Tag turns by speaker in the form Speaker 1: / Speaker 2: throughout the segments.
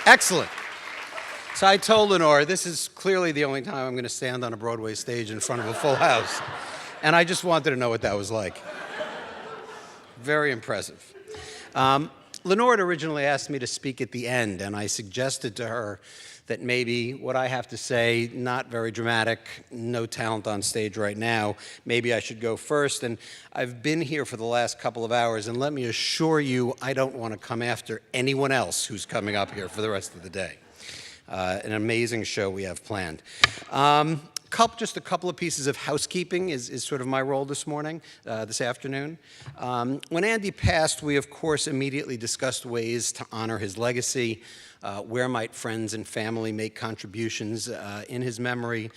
Speaker 1: Excellent. So I told Lenore, this is clearly the only time I'm going to stand on a Broadway stage in front of a full house. And I just wanted to know what that was like. Very impressive. Lenore had originally asked me to speak at the end, and I suggested to her that maybe what I have to say, not very dramatic, no talent on stage right now, maybe I should go first. And I've been here for the last couple of hours, and let me assure you, I don't want to come after anyone else who's coming up here for the rest of the day. An amazing show we have planned. Just a couple of pieces of housekeeping is sort of my role this morning, this afternoon. When Andy passed, we of course immediately discussed ways to honor his legacy. Where might friends and family make contributions in his memory?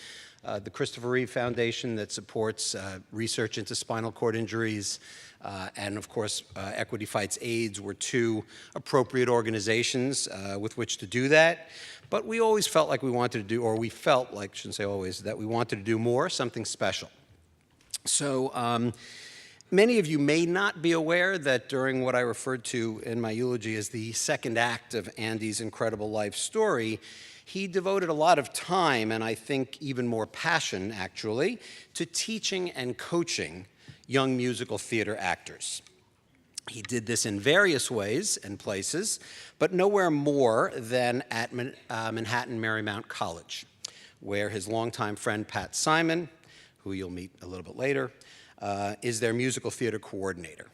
Speaker 1: The Christopher Reeve Foundation that supports research into spinal cord injuries, and of course, Equity Fights AIDS were two appropriate organizations with which to do that. But we always felt like we wanted to do, or we felt like, shouldn't say always, that we wanted to do more, something special. So many of you may not be aware that during what I referred to in my eulogy as the second act of Andy's incredible life story, he devoted a lot of time, and I think even more passion, actually, to teaching and coaching young musical theater actors. He did this in various ways and places, but nowhere more than at Manhattan Marymount College, where his longtime friend Pat Simon, who you'll meet a little bit later, is their musical theater coordinator.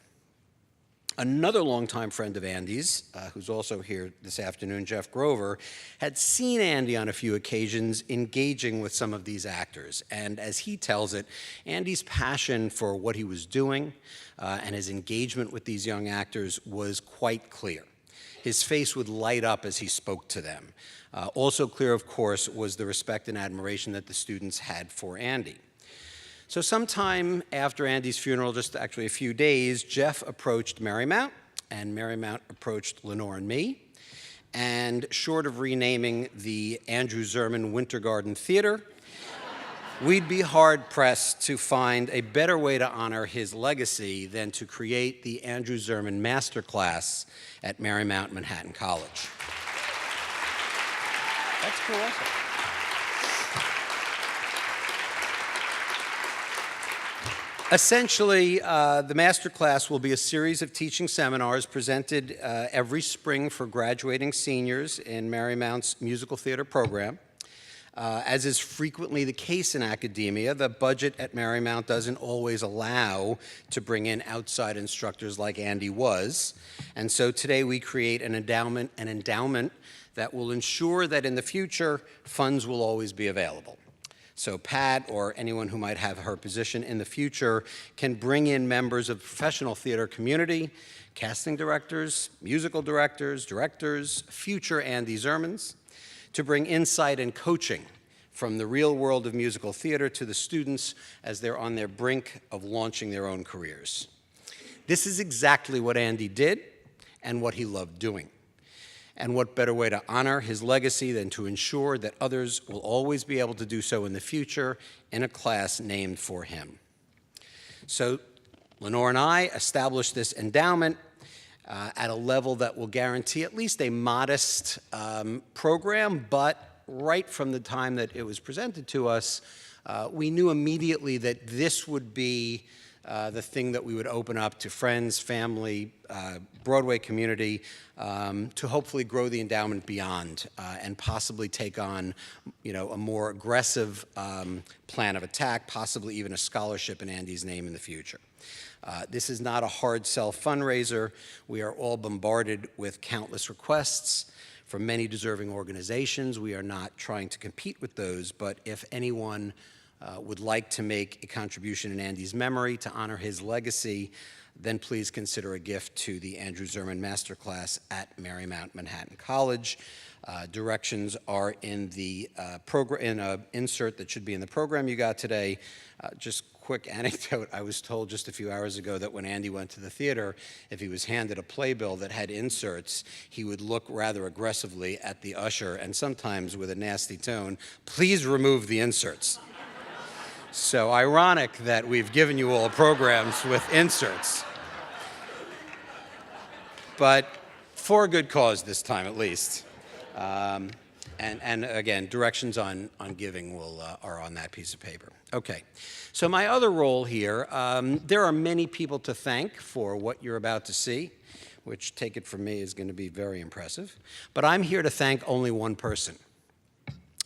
Speaker 1: Another longtime friend of Andy's, who's also here this afternoon, Jeff Grover, had seen Andy on a few occasions engaging with some of these actors. And as he tells it, Andy's passion for what he was doing and his engagement with these young actors was quite clear. His face would light up as he spoke to them. Also clear, of course, was the respect and admiration that the students had for Andy. So sometime after Andy's funeral, just actually a few days, Jeff approached Marymount, and Marymount approached Lenore and me. And short of renaming the Andrew Zerman Winter Garden Theater, we'd be hard-pressed to find a better way to honor his legacy than to create the Andrew Zerman Masterclass at Marymount Manhattan College. That's cool also. Essentially, the masterclass will be a series of teaching seminars presented every spring for graduating seniors in Marymount's musical theater program. As is frequently the case in academia, the budget at Marymount doesn't always allow to bring in outside instructors like Andy was. And so today we create an endowment that will ensure that in the future, funds will always be available. So Pat, or anyone who might have her position in the future, can bring in members of the professional theater community, casting directors, musical directors, future Andy Zermans, to bring insight and coaching from the real world of musical theater to the students as they're on their brink of launching their own careers. This is exactly what Andy did and what he loved doing. And what better way to honor his legacy than to ensure that others will always be able to do so in the future in a class named for him. So Lenore and I established this endowment at a level that will guarantee at least a modest program, but right from the time that it was presented to us, we knew immediately that this would be the thing that we would open up to friends, family, Broadway community, to hopefully grow the endowment beyond and possibly take on, a more aggressive plan of attack, possibly even a scholarship in Andy's name in the future. This is not a hard sell fundraiser. We are all bombarded with countless requests from many deserving organizations. We are not trying to compete with those, but if anyone would like to make a contribution in Andy's memory to honor his legacy, then please consider a gift to the Andrew Zerman Masterclass at Marymount Manhattan College. Directions are in the insert that should be in the program you got today. Just quick anecdote, I was told just a few hours ago that when Andy went to the theater, if he was handed a playbill that had inserts, he would look rather aggressively at the usher and sometimes with a nasty tone, "Please remove the inserts." So ironic that we've given you all programs with inserts. But for a good cause this time, at least. And again, directions on giving are on that piece of paper. Okay, so my other role here, there are many people to thank for what you're about to see, which, take it from me, is going to be very impressive. But I'm here to thank only one person.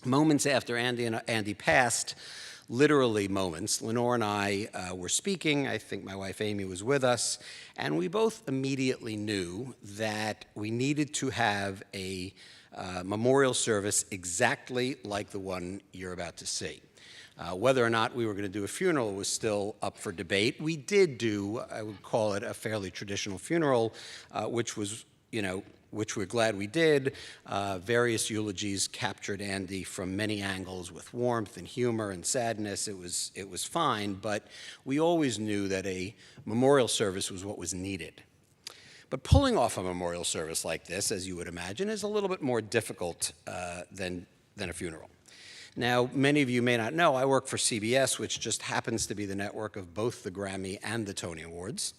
Speaker 1: Moments after Andy passed, literally moments, Lenore and I were speaking. I think my wife Amy was with us, and we both immediately knew that we needed to have a memorial service exactly like the one you're about to see. Whether or not we were going to do a funeral was still up for debate. We did do, I would call it, a fairly traditional funeral, which was, which we're glad we did. Various eulogies captured Andy from many angles with warmth and humor and sadness. It was fine, but we always knew that a memorial service was what was needed. But pulling off a memorial service like this, as you would imagine, is a little bit more difficult than a funeral. Now, many of you may not know, I work for CBS, which just happens to be the network of both the Grammy and the Tony Awards.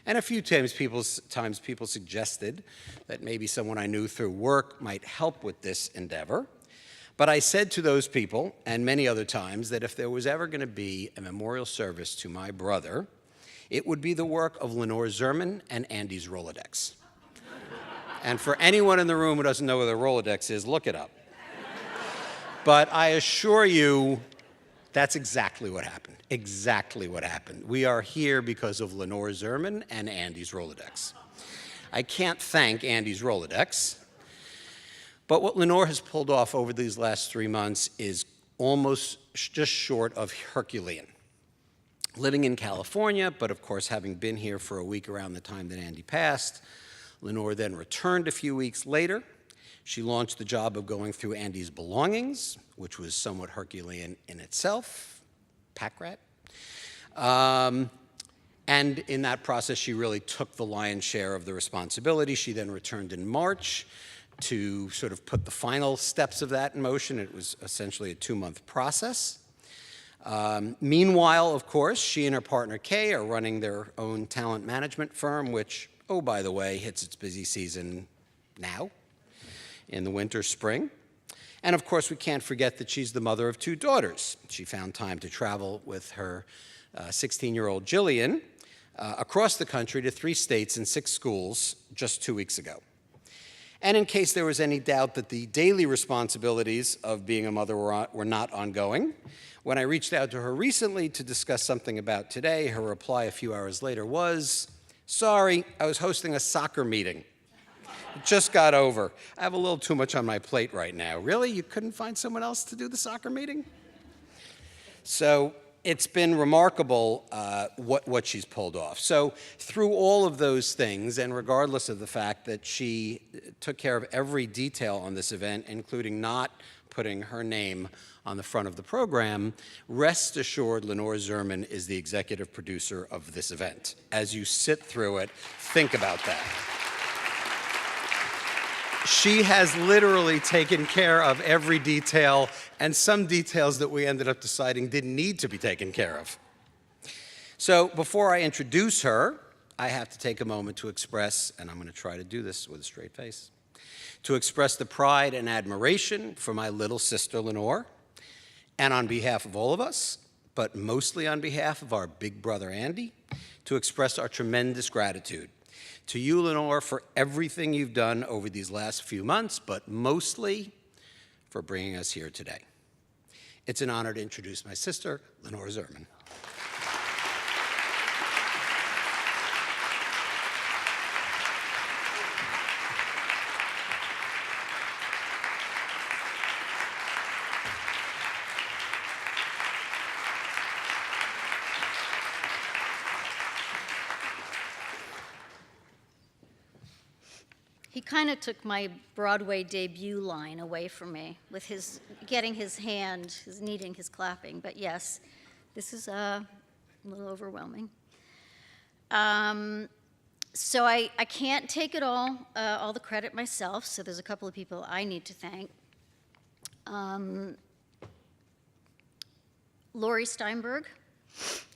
Speaker 1: And a few times people suggested that maybe someone I knew through work might help with this endeavor. But I said to those people, and many other times, that if there was ever going to be a memorial service to my brother, it would be the work of Lenore Zerman and Andy's Rolodex. And for anyone in the room who doesn't know what a Rolodex is, look it up. But I assure you, that's exactly what happened. Exactly what happened. We are here because of Lenore Zerman and Andy's Rolodex. I can't thank Andy's Rolodex, but what Lenore has pulled off over these last 3 months is almost just short of Herculean. Living in California, but of course having been here for a week around the time that Andy passed, Lenore then returned a few weeks later. She launched the job of going through Andy's belongings, which was somewhat Herculean in itself, pack rat. And in that process, she really took the lion's share of the responsibility. She then returned in March to sort of put the final steps of that in motion. It was essentially a 2-month process. Meanwhile, of course, she and her partner Kay are running their own talent management firm, which, oh, by the way, hits its busy season now, in the winter, spring. And of course, we can't forget that she's the mother of 2 daughters. She found time to travel with her 16-year-old Jillian across the country to 3 states and 6 schools just 2 weeks ago. And in case there was any doubt that the daily responsibilities of being a mother were not ongoing, when I reached out to her recently to discuss something about today, her reply a few hours later was, "Sorry, I was hosting a soccer meeting. It just got over. I have a little too much on my plate right now." Really? You couldn't find someone else to do the soccer meeting? So it's been remarkable what she's pulled off. So through all of those things, and regardless of the fact that she took care of every detail on this event, including not putting her name on the front of the program, rest assured Lenore Zerman is the executive producer of this event. As you sit through it, think about that. She has literally taken care of every detail, and some details that we ended up deciding didn't need to be taken care of. So before I introduce her, I have to take a moment to express, and I'm going to try to do this with a straight face, to express the pride and admiration for my little sister Lenore, and on behalf of all of us, but mostly on behalf of our big brother Andy, to express our tremendous gratitude to you, Lenore, for everything you've done over these last few months, but mostly for bringing us here today. It's an honor to introduce my sister, Lenore Zerman.
Speaker 2: He kind of took my Broadway debut line away from me with his getting his hand, his kneading, his clapping. But yes, this is a little overwhelming. So I can't take it all the credit myself, so there's a couple of people I need to thank. Laurie Steinberg,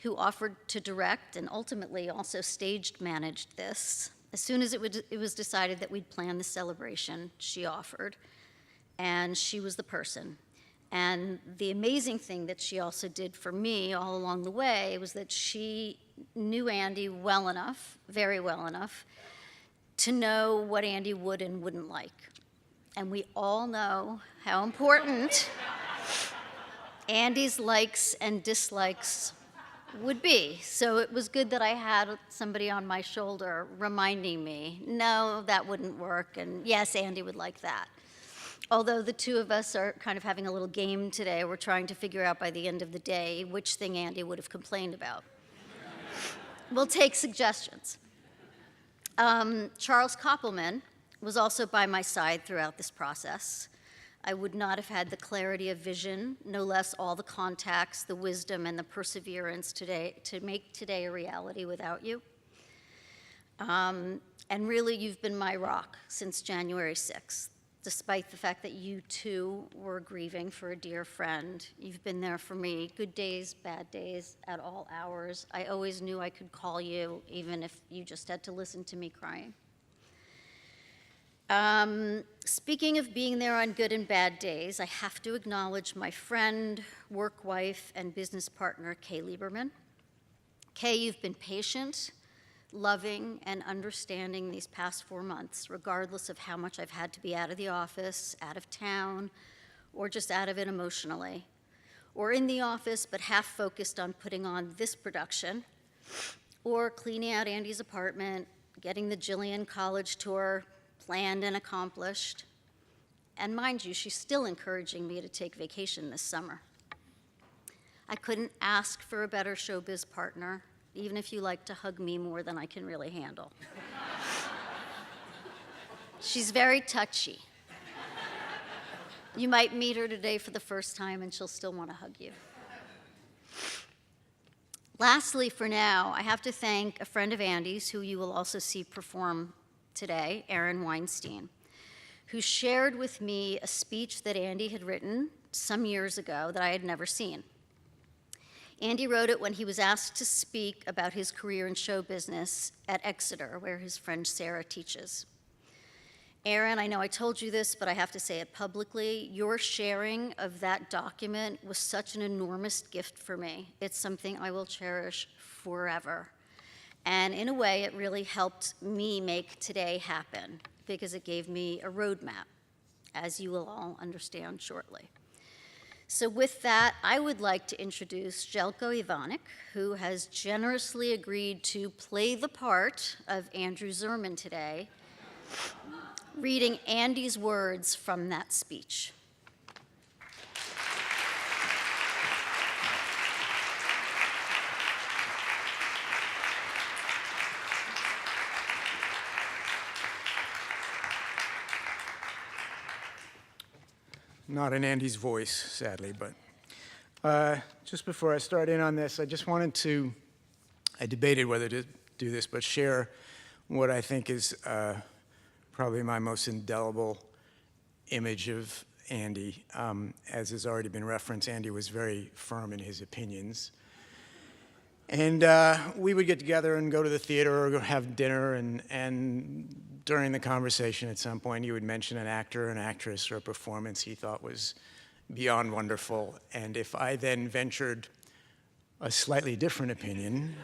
Speaker 2: who offered to direct and ultimately also staged managed this. As soon as it was decided that we'd plan the celebration, she offered. and she was the person. And the amazing thing that she also did for me all along the way was that she knew Andy well enough, very well enough, to know what Andy would and wouldn't like. And we all know how important Andy's likes and dislikes would be. So it was good that I had somebody on my shoulder reminding me, no, that wouldn't work, and yes, Andy would like that. Although the two of us are kind of having a little game today, we're trying to figure out by the end of the day which thing Andy would have complained about. We'll take suggestions. Charles Koppelman was also by my side throughout this process. I would not have had the clarity of vision, no less all the contacts, the wisdom, and the perseverance today to make today a reality without you. And really, you've been my rock since January 6th. Despite the fact that you too were grieving for a dear friend, you've been there for me, good days, bad days, at all hours. I always knew I could call you, even if you just had to listen to me crying. Speaking of being there on good and bad days, I have to acknowledge my friend, work wife, and business partner, Kay Lieberman. Kay, you've been patient, loving, and understanding these past 4 months, regardless of how much I've had to be out of the office, out of town, or just out of it emotionally, or in the office but half focused on putting on this production, or cleaning out Andy's apartment, getting the Jillian College tour planned and accomplished. And mind you, she's still encouraging me to take vacation this summer. I couldn't ask for a better showbiz partner, even if you like to hug me more than I can really handle. She's very touchy. You might meet her today for the first time and she'll still want to hug you. Lastly, for now, I have to thank a friend of Andy's who you will also see perform today, Aaron Weinstein, who shared with me a speech that Andy had written some years ago that I had never seen. Andy wrote it when he was asked to speak about his career in show business at Exeter, where his friend Sarah teaches. Aaron, I know I told you this, but I have to say it publicly. Your sharing of that document was such an enormous gift for me. It's something I will cherish forever. And in a way, it really helped me make today happen because it gave me a roadmap, as you will all understand shortly. So with that, I would like to introduce Jelko Ivanek, who has generously agreed to play the part of Andrew Zerman today, reading Andy's words from that speech.
Speaker 3: Not in Andy's voice, sadly, but just before I start in on this, I just wanted to, I debated whether to do this, but share what I think is probably my most indelible image of Andy. As has already been referenced, Andy was very firm in his opinions. And we would get together and go to the theater or go have dinner, and during the conversation at some point he would mention an actor, an actress, or a performance he thought was beyond wonderful. And if I then ventured a slightly different opinion,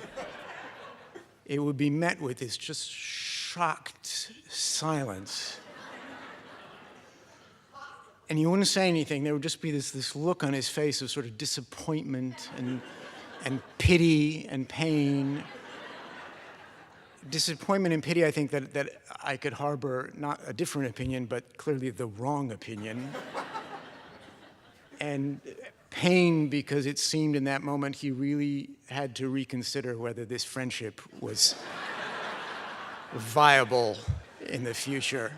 Speaker 3: it would be met with this just shocked silence. And he wouldn't say anything. There would just be this look on his face of sort of disappointment and pity and pain. Disappointment and pity, I think, that I could harbor not a different opinion, but clearly the wrong opinion. And pain because it seemed in that moment he really had to reconsider whether this friendship was viable in the future.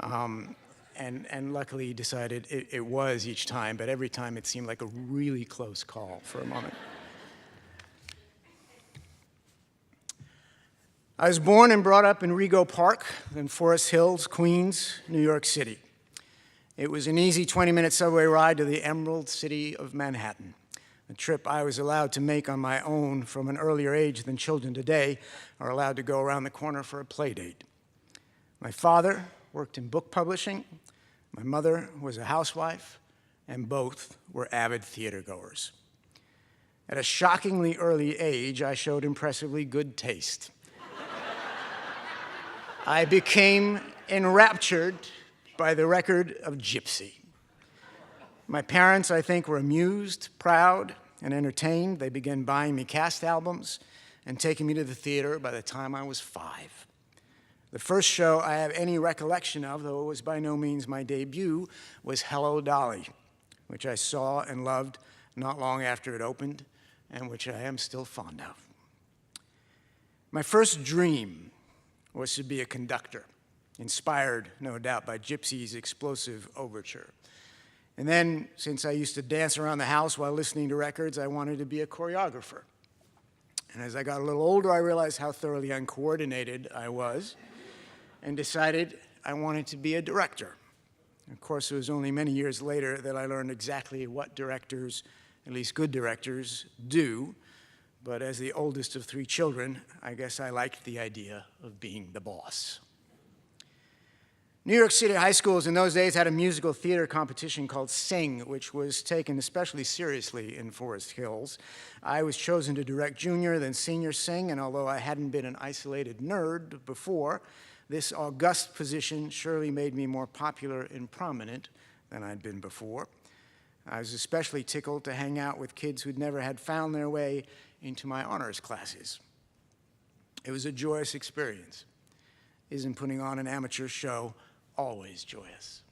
Speaker 3: And luckily he decided it was each time, but every time it seemed like a really close call for a moment. I was born and brought up in Rego Park in Forest Hills, Queens, New York City. It was an easy 20-minute subway ride to the Emerald City of Manhattan, a trip I was allowed to make on my own from an earlier age than children today are allowed to go around the corner for a play date. My father worked in book publishing. My mother was a housewife, and both were avid theater goers. At a shockingly early age, I showed impressively good taste. I became enraptured by the record of Gypsy. My parents, I think, were amused, proud, and entertained. They began buying me cast albums and taking me to the theater by the time I was 5. The first show I have any recollection of, though it was by no means my debut, was Hello, Dolly, which I saw and loved not long after it opened, and which I am still fond of. My first dream was to be a conductor, inspired, no doubt, by Gypsy's explosive overture. And then, since I used to dance around the house while listening to records, I wanted to be a choreographer. And as I got a little older, I realized how thoroughly uncoordinated I was and decided I wanted to be a director. Of course, it was only many years later that I learned exactly what directors, at least good directors, do. But as the oldest of 3 children, I guess I liked the idea of being the boss. New York City high schools in those days had a musical theater competition called Sing, which was taken especially seriously in Forest Hills. I was chosen to direct junior, then senior Sing, and although I hadn't been an isolated nerd before, this august position surely made me more popular and prominent than I'd been before. I was especially tickled to hang out with kids who'd never had found their way into my honors classes. It was a joyous experience. Isn't putting on an amateur show always joyous?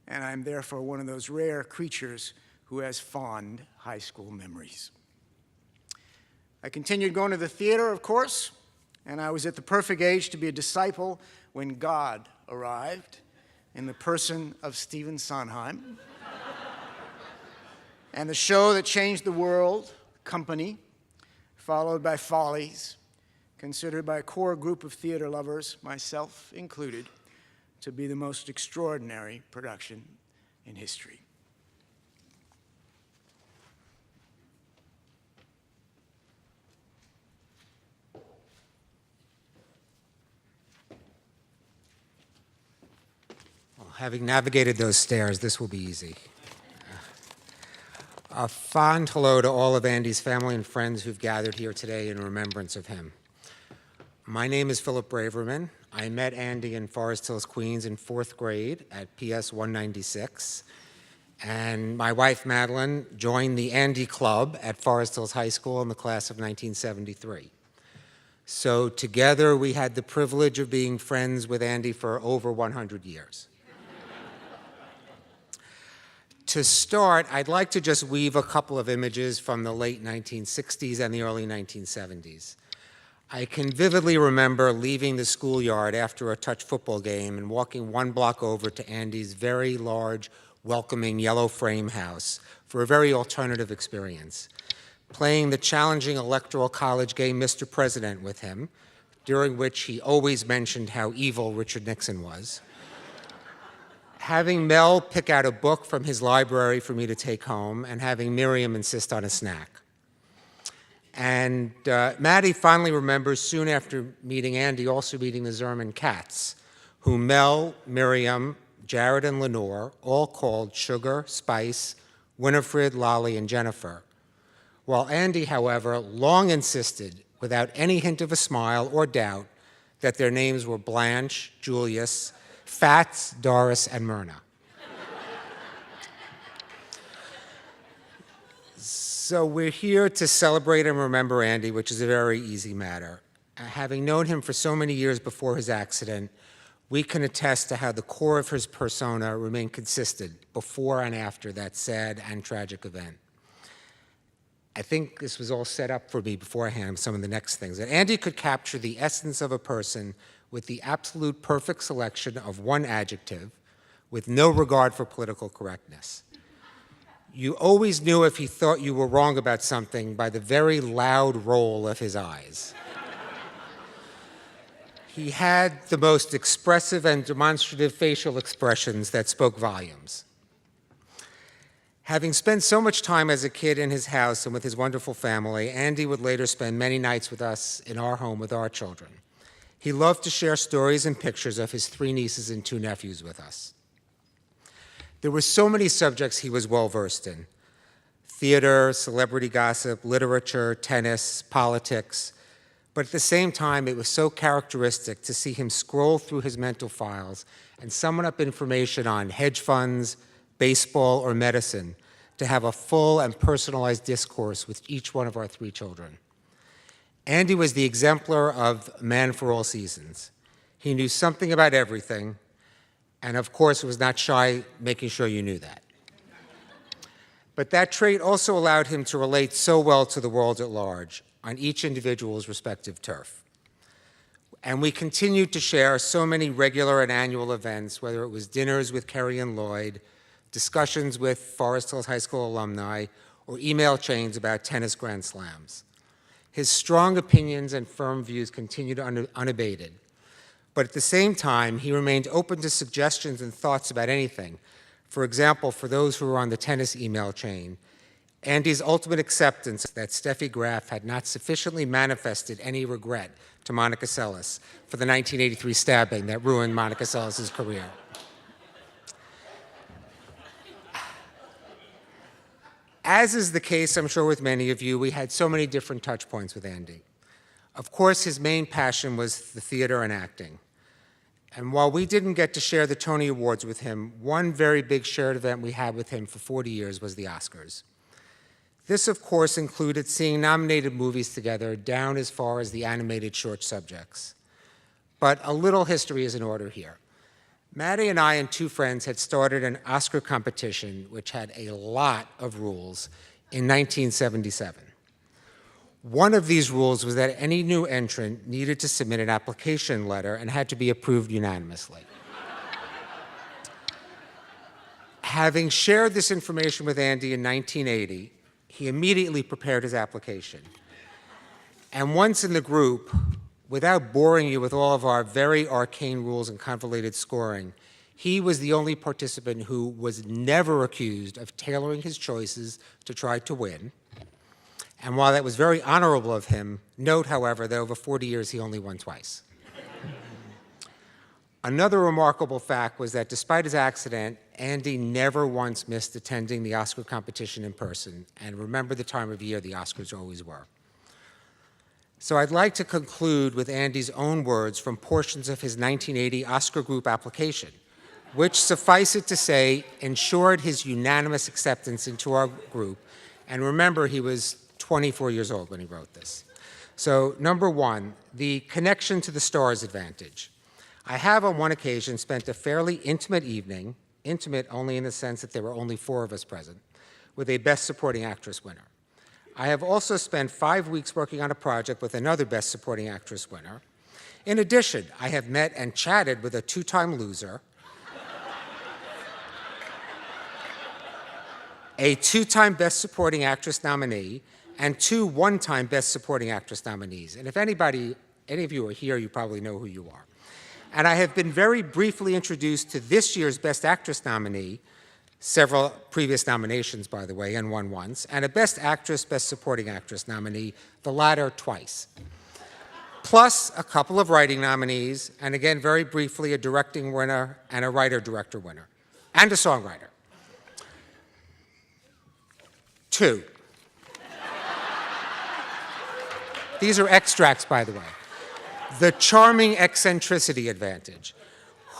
Speaker 3: And I'm therefore one of those rare creatures who has fond high school memories. I continued going to the theater, of course, and I was at the perfect age to be a disciple when God arrived in the person of Stephen Sondheim. And the show that changed the world, Company, followed by Follies, considered by a core group of theater lovers, myself included, to be the most extraordinary production in history.
Speaker 4: Well, having navigated those stairs, this will be easy. A fond hello to all of Andy's family and friends who've gathered here today in remembrance of him. My name is Philip Braverman. I met Andy in Forest Hills, Queens in 4th grade at PS 196. And my wife, Madeline, joined the Andy Club at Forest Hills High School in the class of 1973. So together we had the privilege of being friends with Andy for over 100 years. To start, I'd like to just weave a couple of images from the late 1960s and the early 1970s. I can vividly remember leaving the schoolyard after a touch football game and walking 1 block over to Andy's very large, welcoming yellow frame house for a very alternative experience, playing the challenging electoral college game Mr. President with him, during which he always mentioned how evil Richard Nixon was, having Mel pick out a book from his library for me to take home, and having Miriam insist on a snack. And Maddie finally remembers, soon after meeting Andy, also meeting the Zerman cats, who Mel, Miriam, Jared, and Lenore all called Sugar, Spice, Winifred, Lolly, and Jennifer, while Andy, however, long insisted, without any hint of a smile or doubt, that their names were Blanche, Julius, Fats, Doris, and Myrna. So we're here to celebrate and remember Andy, which is a very easy matter. Having known him for so many years before his accident, we can attest to how the core of his persona remained consistent before and after that sad and tragic event. I think this was all set up for me beforehand, some of the next things. That Andy could capture the essence of a person with the absolute perfect selection of one adjective, with no regard for political correctness. You always knew if he thought you were wrong about something by the very loud roll of his eyes. He had the most expressive and demonstrative facial expressions that spoke volumes. Having spent so much time as a kid in his house and with his wonderful family, Andy would later spend many nights with us in our home with our children. He loved to share stories and pictures of his 3 nieces and 2 nephews with us. There were so many subjects he was well-versed in: theater, celebrity gossip, literature, tennis, politics. But at the same time, it was so characteristic to see him scroll through his mental files and summon up information on hedge funds, baseball, or medicine to have a full and personalized discourse with each one of our 3 children. Andy was the exemplar of a man for all seasons. He knew something about everything, and of course was not shy making sure you knew that. But that trait also allowed him to relate so well to the world at large on each individual's respective turf. And we continued to share so many regular and annual events, whether it was dinners with Kerry and Lloyd, discussions with Forest Hills High School alumni, or email chains about tennis grand slams. His strong opinions and firm views continued unabated. But at the same time, he remained open to suggestions and thoughts about anything. For example, for those who were on the tennis email chain, Andy's ultimate acceptance that Steffi Graf had not sufficiently manifested any regret to Monica Seles for the 1983 stabbing that ruined Monica Seles' career. As is the case, I'm sure, with many of you, we had so many different touch points with Andy. Of course, his main passion was the theater and acting. And while we didn't get to share the Tony Awards with him, one very big shared event we had with him for 40 years was the Oscars. This, of course, included seeing nominated movies together down as far as the animated short subjects. But a little history is in order here. Maddie and I and 2 friends had started an Oscar competition which had a lot of rules in 1977. One of these rules was that any new entrant needed to submit an application letter and had to be approved unanimously. Having shared this information with Andy in 1980, he immediately prepared his application. And once in the group, without boring you with all of our very arcane rules and convoluted scoring, he was the only participant who was never accused of tailoring his choices to try to win. And while that was very honorable of him, note, however, that over 40 years he only won twice. Another remarkable fact was that despite his accident, Andy never once missed attending the Oscar competition in person. And remember the time of year the Oscars always were. So I'd like to conclude with Andy's own words from portions of his 1980 Oscar group application, which, suffice it to say, ensured his unanimous acceptance into our group. And remember, he was 24 years old when he wrote this. So, number 1, the connection to the stars advantage. I have on one occasion spent a fairly intimate evening, intimate only in the sense that there were only 4 of us present, with a Best Supporting Actress winner. I have also spent 5 weeks working on a project with another Best Supporting Actress winner. In addition, I have met and chatted with a 2-time loser, a 2-time Best Supporting Actress nominee, and 2 one-time Best Supporting Actress nominees. And if any of you are here, you probably know who you are. And I have been very briefly introduced to this year's Best Actress nominee, several previous nominations, by the way, and won once, and a Best Actress, Best Supporting Actress nominee, the latter twice. Plus a couple of writing nominees, and again, very briefly, a directing winner and a writer-director winner, and a songwriter. 2. These are extracts, by the way. The charming eccentricity advantage.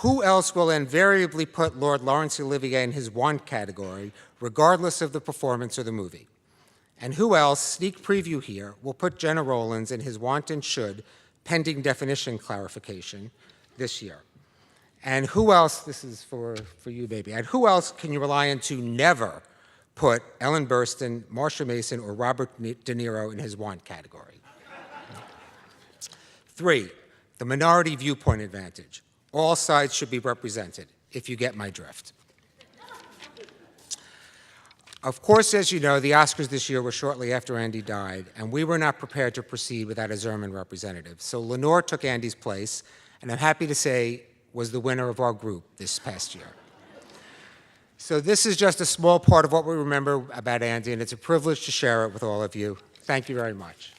Speaker 4: Who else will invariably put Lord Laurence Olivier in his want category, regardless of the performance or the movie? And who else, sneak preview here, will put Jenna Rollins in his want and should, pending definition clarification, this year? And who else, this is for you, baby, and who else can you rely on to never put Ellen Burstyn, Marsha Mason, or Robert De Niro in his want category? 3, the minority viewpoint advantage. All sides should be represented, if you get my drift. Of course, as you know, the Oscars this year were shortly after Andy died, and we were not prepared to proceed without a Zerman representative. So Lenore took Andy's place, and I'm happy to say was the winner of our group this past year. So this is just a small part of what we remember about Andy, and it's a privilege to share it with all of you. Thank you very much.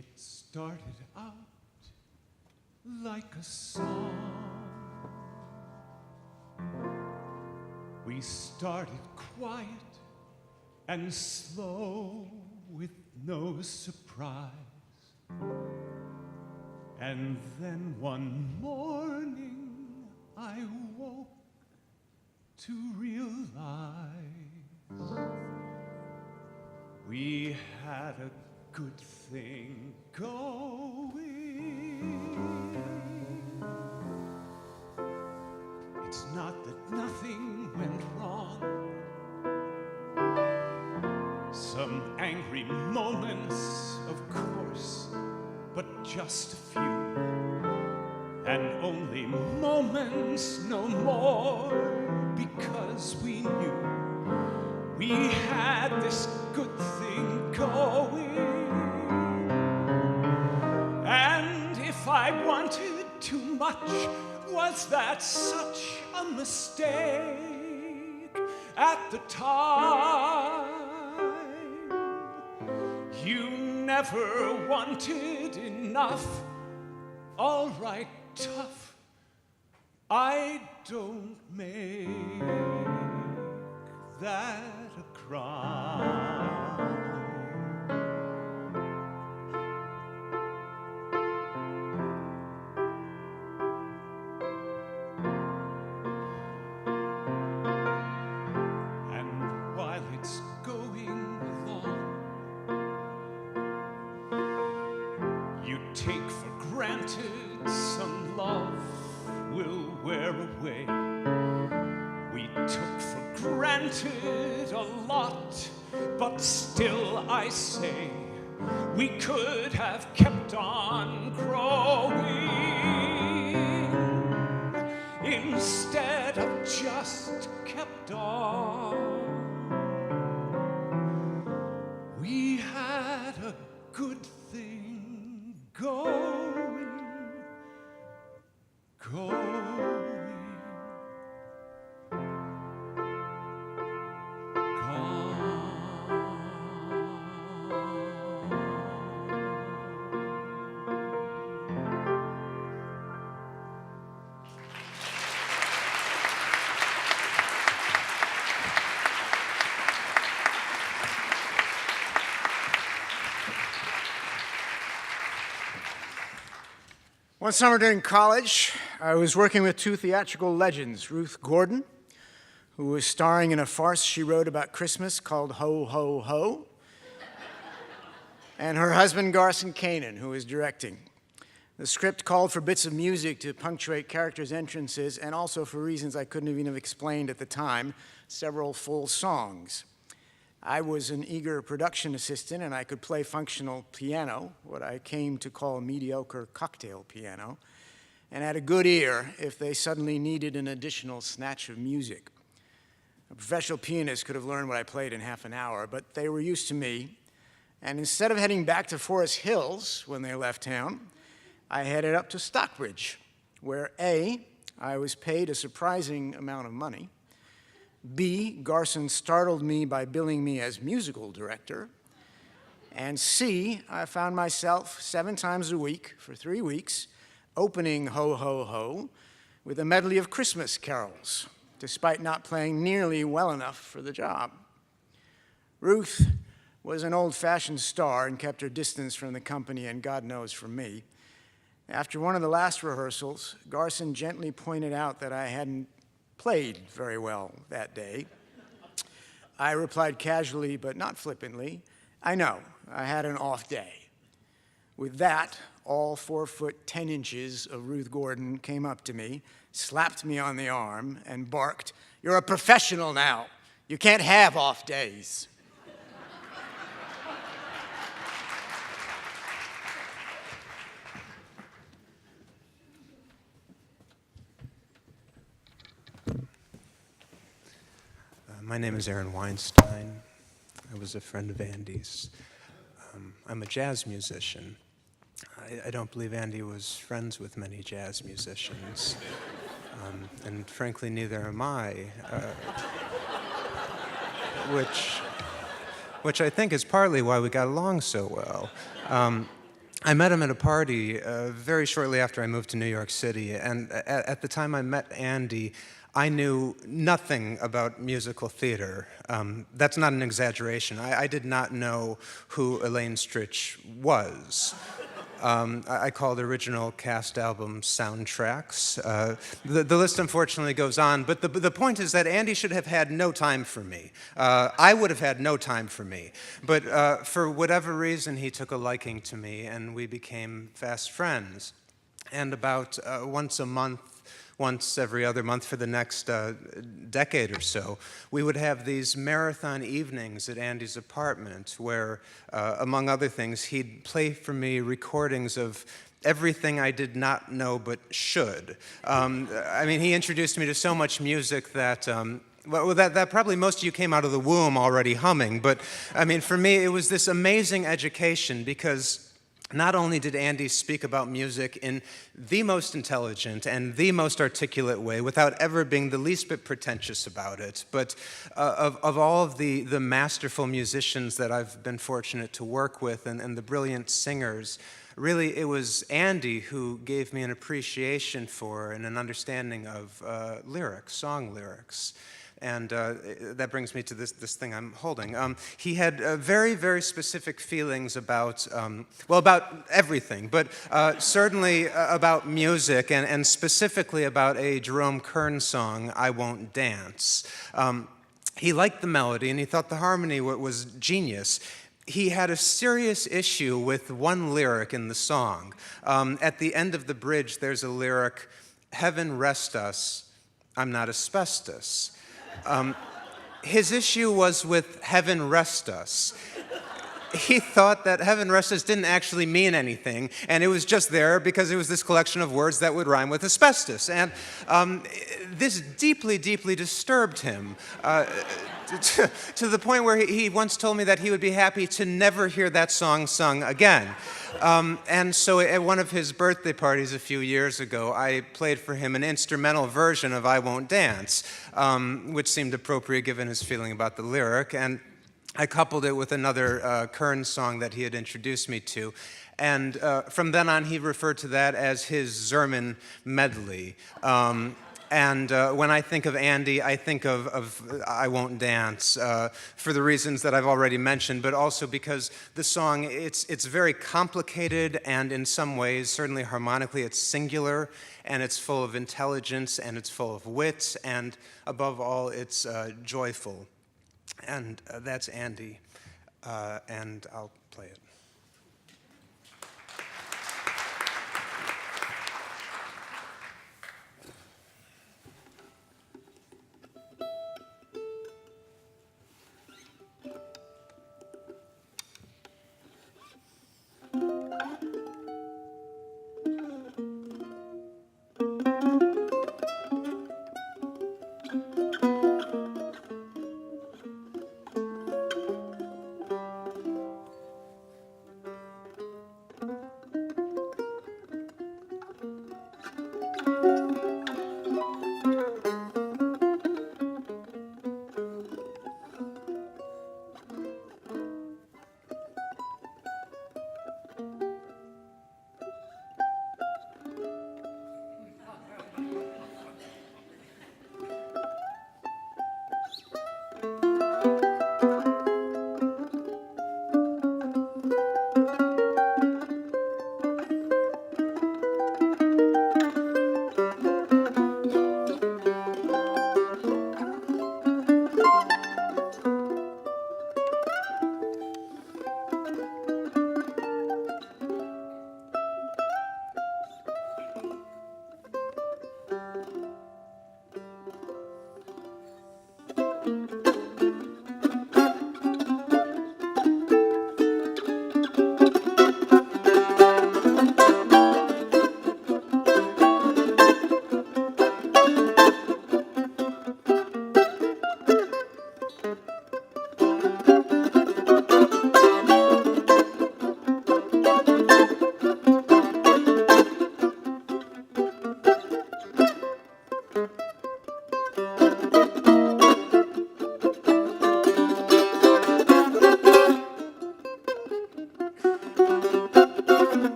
Speaker 5: It started out like a song. We started quiet and slow with no surprise. And then one morning I woke to realize we had a good thing going. It's not that nothing went wrong. Some angry moments, of course, but just a few. And only moments, no more, because we knew we had this good thing going. And if I wanted too much, was that such a mistake at the time? You never wanted enough. All right, tough. I don't make that a crime. And while it's going along, you take for granted some love will wear away. We took for granted a lot, but still I say we could have kept on growing instead of just kept on. We had a good thing going.
Speaker 3: One summer during college, I was working with two theatrical legends, Ruth Gordon, who was starring in a farce she wrote about Christmas called Ho, Ho, Ho, and her husband, Garson Kanin, who was directing. The script called for bits of music to punctuate characters' entrances, and also, for reasons I couldn't even have explained at the time, several full songs. I was an eager production assistant, and I could play functional piano, what I came to call mediocre cocktail piano, and had a good ear if they suddenly needed an additional snatch of music. A professional pianist could have learned what I played in half an hour, but they were used to me, and instead of heading back to Forest Hills when they left town, I headed up to Stockbridge, where A, I was paid a surprising amount of money, B, Garson startled me by billing me as musical director, and C, I found myself 7 times a week for 3 weeks opening Ho, Ho, Ho with a medley of Christmas carols, despite not playing nearly well enough for the job. Ruth was an old-fashioned star and kept her distance from the company and God knows from me. After one of the last rehearsals, Garson gently pointed out that I hadn't played very well that day. I replied casually, but not flippantly, I know, I had an off day. With that, all 4 foot 10 inches of Ruth Gordon came up to me, slapped me on the arm, and barked, "You're a professional now. You can't have off days."
Speaker 6: My name is Aaron Weinstein. I was a friend of Andy's. I'm a jazz musician. I don't believe Andy was friends with many jazz musicians. And frankly, neither am I. Which I think is partly why we got along so well. I met him at a party very shortly after I moved to New York City, and at the time I met Andy, I knew nothing about musical theater. That's not an exaggeration. I did not know who Elaine Stritch was. I called original cast album soundtracks. The list unfortunately goes on, but the point is that Andy should have had no time for me. I would have had no time for me. But for whatever reason, he took a liking to me, and we became fast friends. And about once every other month for the next decade or so, we would have these marathon evenings at Andy's apartment where, among other things, he'd play for me recordings of everything I did not know but should. I mean, he introduced me to so much music that well, that probably most of you came out of the womb already humming, but I mean, for me, it was this amazing education because not only did Andy speak about music in the most intelligent and the most articulate way without ever being the least bit pretentious about it, but of all of the masterful musicians that I've been fortunate to work with and the brilliant singers, really it was Andy who gave me an appreciation for and an understanding of lyrics, song lyrics. And that brings me to this thing I'm holding. He had very, very specific feelings about, well, about everything, but certainly about music, and specifically about a Jerome Kern song, I Won't Dance. He liked the melody, and he thought the harmony was genius. He had a serious issue with one lyric in the song. At the end of the bridge, there's a lyric, "Heaven rest us, I'm not asbestos." His issue was with "heaven rest us." He thought that "heaven rest us" didn't actually mean anything, and it was just there because it was this collection of words that would rhyme with asbestos. And this deeply, deeply disturbed him to the point where he once told me that he would be happy to never hear that song sung again. And so at one of his birthday parties a few years ago, I played for him an instrumental version of I Won't Dance, which seemed appropriate given his feeling about the lyric. And I coupled it with another Kern song that he had introduced me to. And from then on, he referred to that as his Zerman medley. And when I think of Andy, I think of I Won't Dance for the reasons that I've already mentioned, but also because the song, it's very complicated, and in some ways, certainly harmonically, it's singular, and it's full of intelligence, and it's full of wit, and above all, it's joyful. And that's Andy, and I'll play it.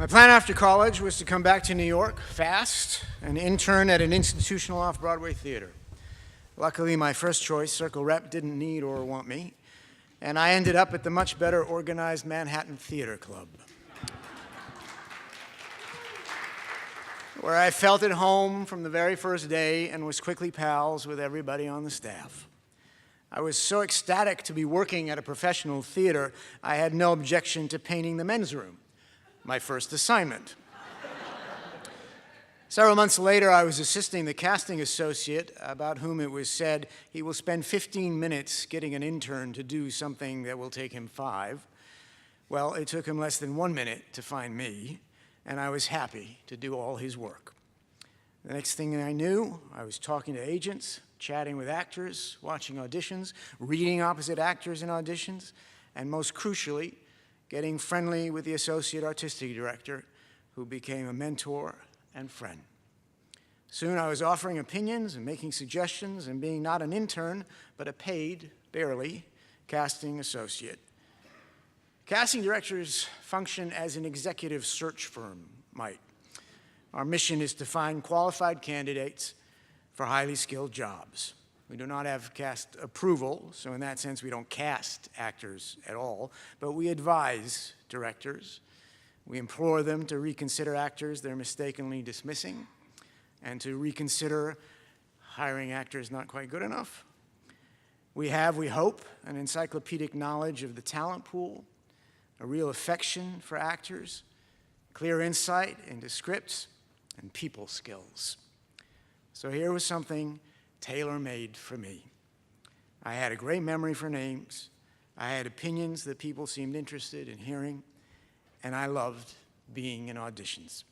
Speaker 3: My plan after college was to come back to New York fast and intern at an institutional off-Broadway theater. Luckily, my first choice, Circle Rep, didn't need or want me, and I ended up at the much better organized Manhattan Theater Club, where I felt at home from the very first day and was quickly pals with everybody on the staff. I was so ecstatic to be working at a professional theater, I had no objection to painting the men's room, my first assignment. Several months later, I was assisting the casting associate, about whom it was said he will spend 15 minutes getting an intern to do something that will take him 5. Well, it took him less than 1 minute to find me, and I was happy to do all his work. The next thing I knew, I was talking to agents, chatting with actors, watching auditions, reading opposite actors in auditions, and most crucially, getting friendly with the associate artistic director, who became a mentor and friend. Soon I was offering opinions and making suggestions and being not an intern, but a paid, barely, casting associate. Casting directors function as an executive search firm might. Our mission is to find qualified candidates for highly skilled jobs. We do not have cast approval, so in that sense we don't cast actors at all, but we advise directors. We implore them to reconsider actors they're mistakenly dismissing and to reconsider hiring actors not quite good enough. We have, we hope, an encyclopedic knowledge of the talent pool, a real affection for actors, clear insight into scripts, and people skills. So here was something tailor-made for me. I had a great memory for names, I had opinions that people seemed interested in hearing, and I loved being in auditions.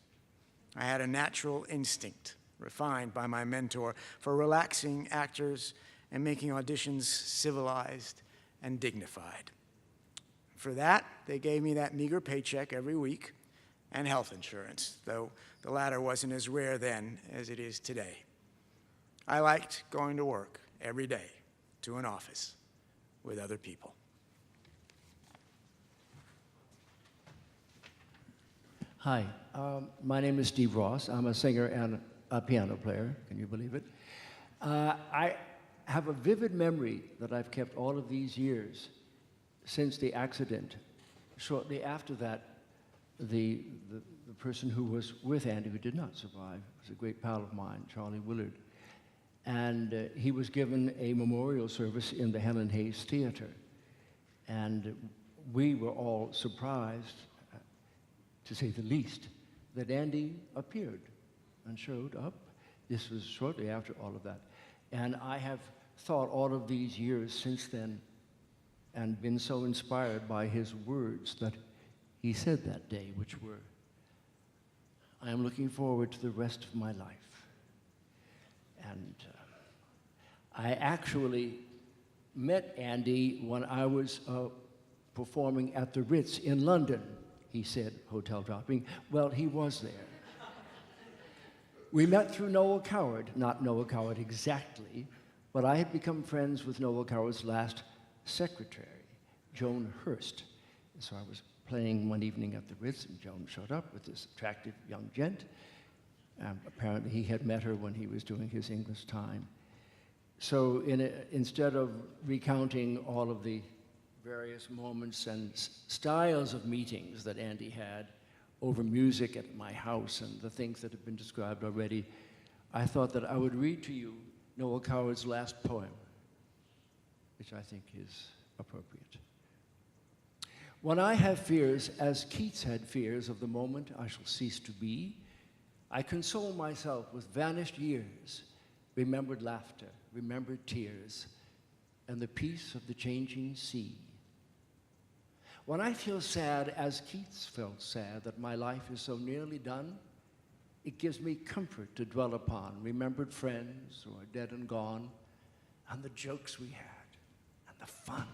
Speaker 3: I had a natural instinct, refined by my mentor, for relaxing actors and making auditions civilized and dignified. For that, they gave me that meager paycheck every week and health insurance, though the latter wasn't as rare then as it is today. I liked going to work every day to an office with other people.
Speaker 7: Hi, my name is Steve Ross. I'm a singer and a piano player. Can you believe it? I have a vivid memory that I've kept all of these years since the accident. Shortly after that, the person who was with Andy, who did not survive, was a great pal of mine, Charlie Willard. And he was given a memorial service in the Helen Hayes Theater. And we were all surprised, to say the least, that Andy appeared and showed up. This was shortly after all of that. And I have thought all of these years since then and been so inspired by his words that he said that day, which were, I am looking forward to the rest of my life. And I actually met Andy when I was performing at the Ritz in London. He said, hotel dropping. Well, he was there. We met through Noel Coward, not Noel Coward exactly, but I had become friends with Noel Coward's last secretary, Joan Hurst. And so I was playing one evening at the Ritz, and Joan showed up with this attractive young gent. Apparently he had met her when he was doing his English time. So instead of recounting all of the various moments and styles of meetings that Andy had over music at my house and the things that have been described already, I thought that I would read to you Noel Coward's last poem, which I think is appropriate. When I have fears, as Keats had fears of the moment I shall cease to be, I console myself with vanished years, remembered laughter, remembered tears, and the peace of the changing sea. When I feel sad, as Keats felt sad, that my life is so nearly done, it gives me comfort to dwell upon remembered friends who are dead and gone, and the jokes we had, and the fun.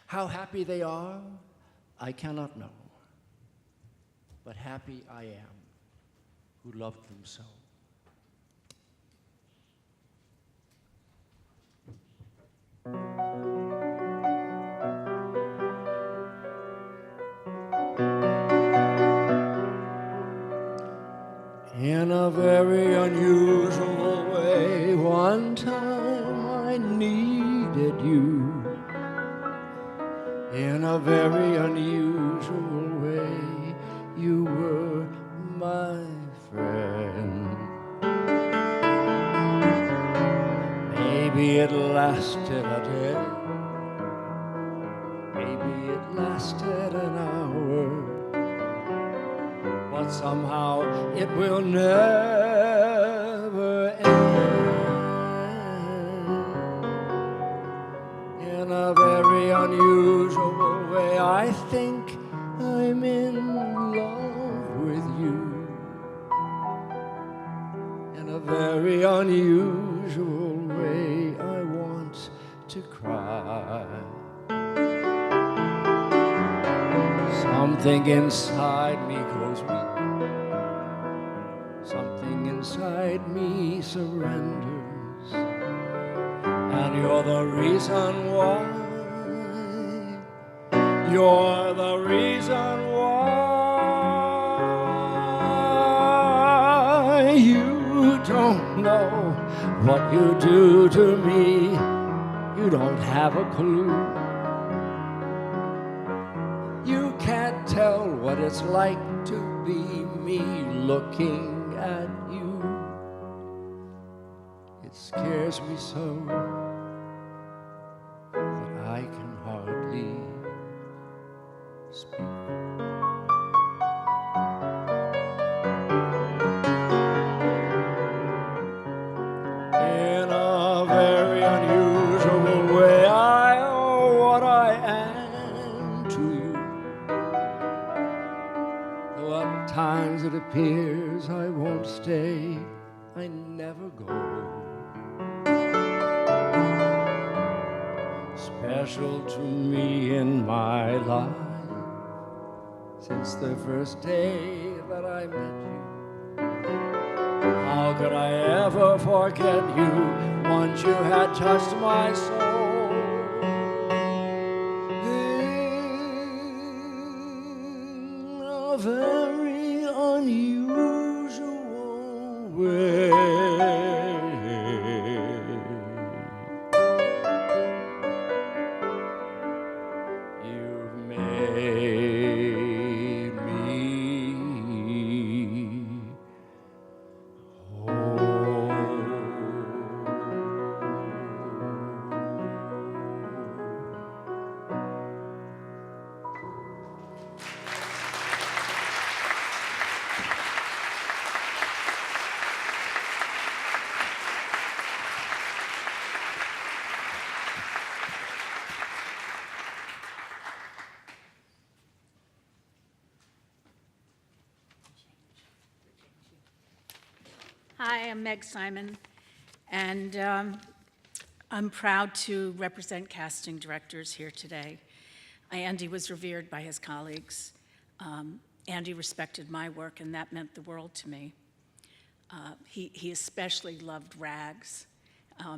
Speaker 7: How happy they are, I cannot know, but happy I am who loved them so. a very unusual way. One time I needed you. In a very unusual way, you were my friend. Maybe it lasted a day, maybe it lasted an hour, but somehow it will never end. In a very unusual way, I think I'm in love with you. In a very unusual way, I want to cry. Something inside me grows weak. Something inside me surrenders. And you're the reason why. You're the reason why. You don't know what you do to me. You don't have a clue. You can't tell what it's like to be me looking at you. It scares me so that I can hardly speak. In a very unusual way, I owe what I am to you. Though at times it appears I won't stay, I never go. Special to me in my life since the first day that I met you. How could I ever forget you once you had touched my soul? In a very unusual way. You've made me
Speaker 8: Hi, I'm Meg Simon, and I'm proud to represent casting directors here today. Andy was revered by his colleagues. Andy respected my work, and that meant the world to me. He especially loved Rags.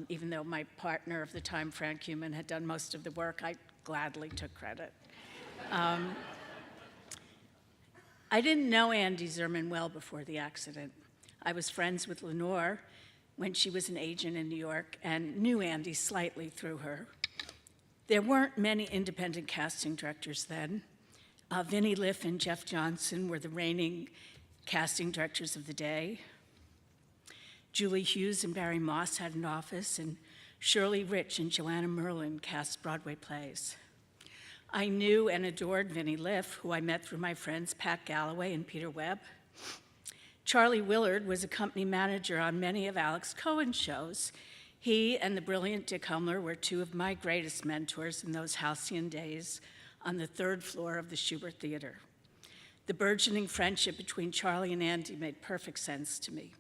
Speaker 8: Even though my partner of the time, Frank Human, had done most of the work, I gladly took credit. I didn't know Andy Zerman well before the accident. I was friends with Lenore when she was an agent in New York and knew Andy slightly through her. There weren't many independent casting directors then. Vinnie Liff and Jeff Johnson were the reigning casting directors of the day. Julie Hughes and Barry Moss had an office, and Shirley Rich and Joanna Merlin cast Broadway plays. I knew and adored Vinnie Liff, who I met through my friends Pat Galloway and Peter Webb. Charlie Willard was a company manager on many of Alex Cohen's shows. He and the brilliant Dick Humler were two of my greatest mentors in those halcyon days on the third floor of the Shubert Theater. The burgeoning friendship between Charlie and Andy made perfect sense to me.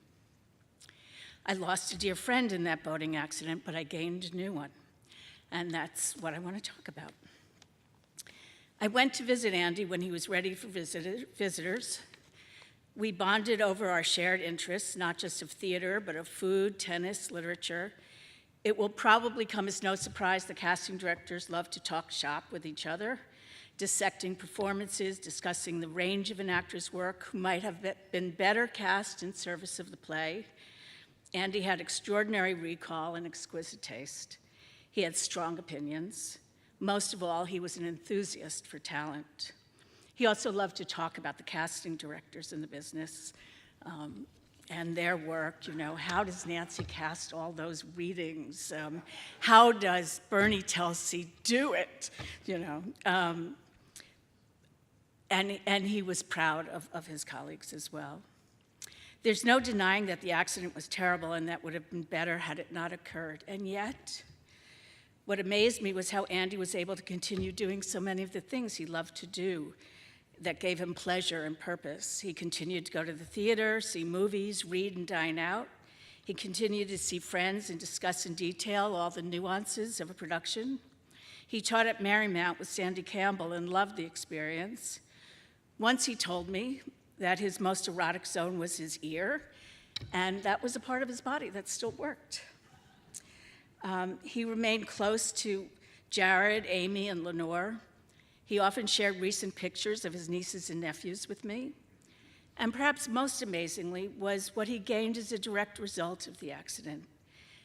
Speaker 8: I lost a dear friend in that boating accident, but I gained a new one, and that's what I want to talk about. I went to visit Andy when he was ready for visitors. We bonded over our shared interests, not just of theater, but of food, tennis, literature. It will probably come as no surprise that casting directors love to talk shop with each other. dissecting performances, discussing the range of an actor's work who might have been better cast in service of the play. Andy had extraordinary recall and exquisite taste. He had strong opinions. Most of all, he was an enthusiast for talent. He also loved to talk about the casting directors in the business and their work. You know, how does Nancy cast all those readings? How does Bernie Telsey do it? You know, and he was proud of his colleagues as well. There's no denying that the accident was terrible and that would have been better had it not occurred. And yet, what amazed me was how Andy was able to continue doing so many of the things he loved to do that gave him pleasure and purpose. He continued to go to the theater, see movies, read and dine out. He continued to see friends and discuss in detail all the nuances of a production. He taught at Marymount with Sandy Campbell and loved the experience. Once he told me that his most erotic zone was his ear, and that was a part of his body that still worked. He remained close to Jared, Amy, and Lenore. He often shared recent pictures of his nieces and nephews with me. And perhaps most amazingly was what he gained as a direct result of the accident.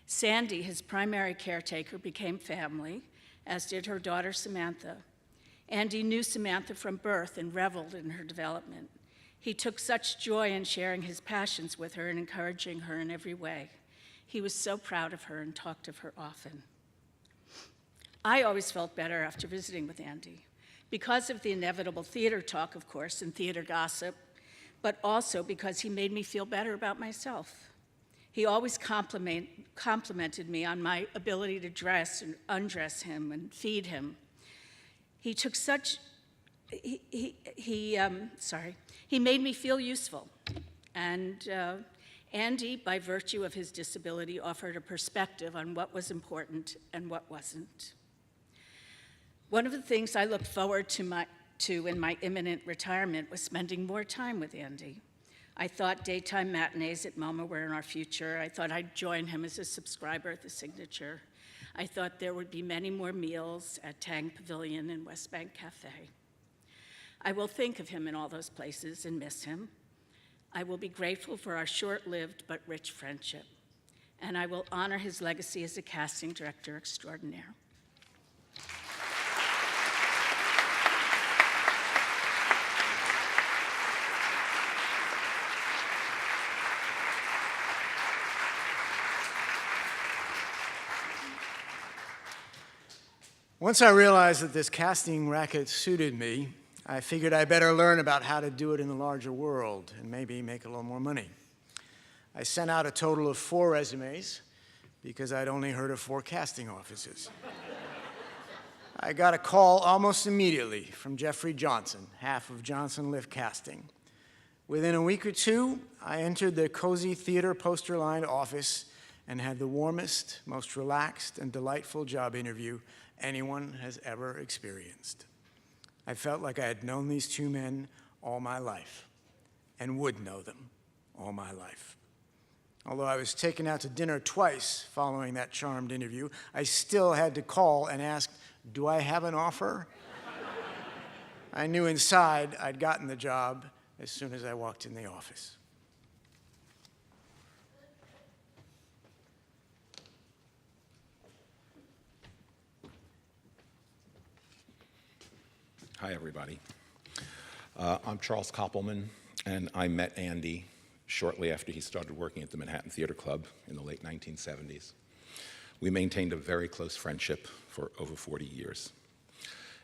Speaker 8: Sandy, his primary caretaker, became family, as did her daughter Samantha. Andy knew Samantha from birth and reveled in her development. He took such joy in sharing his passions with her and encouraging her in every way. He was so proud of her and talked of her often. I always felt better after visiting with Andy, because of the inevitable theater talk, of course, and theater gossip, but also because he made me feel better about myself. He always complimented me on my ability to dress and undress him and feed him. He made me feel useful. And Andy, by virtue of his disability, offered a perspective on what was important and what wasn't. One of the things I looked forward to in my imminent retirement was spending more time with Andy. I thought daytime matinees at MoMA were in our future. I thought I'd join him as a subscriber at the Signature. I thought there would be many more meals at Tang Pavilion and West Bank Cafe. I will think of him in all those places and miss him. I will be grateful for our short-lived but rich friendship, and I will honor his legacy as a casting director extraordinaire.
Speaker 3: Once I realized that this casting racket suited me, I figured I better learn about how to do it in the larger world and maybe make a little more money. I sent out a total of 4 resumes because I'd only heard of 4 casting offices. I got a call almost immediately from Jeffrey Johnson, half of Johnson Lift Casting. Within a week or 2, I entered the cozy theater poster-lined office and had the warmest, most relaxed, and delightful job interview anyone has ever experienced. I felt like I had known these 2 men all my life and would know them all my life. Although I was taken out to dinner twice following that charmed interview, I still had to call and ask, "Do I have an offer?" I knew inside I'd gotten the job as soon as I walked in the office.
Speaker 9: Hi, everybody. I'm Charles Koppelman, and I met Andy shortly after he started working at the Manhattan Theater Club in the late 1970s. We maintained a very close friendship for over 40 years.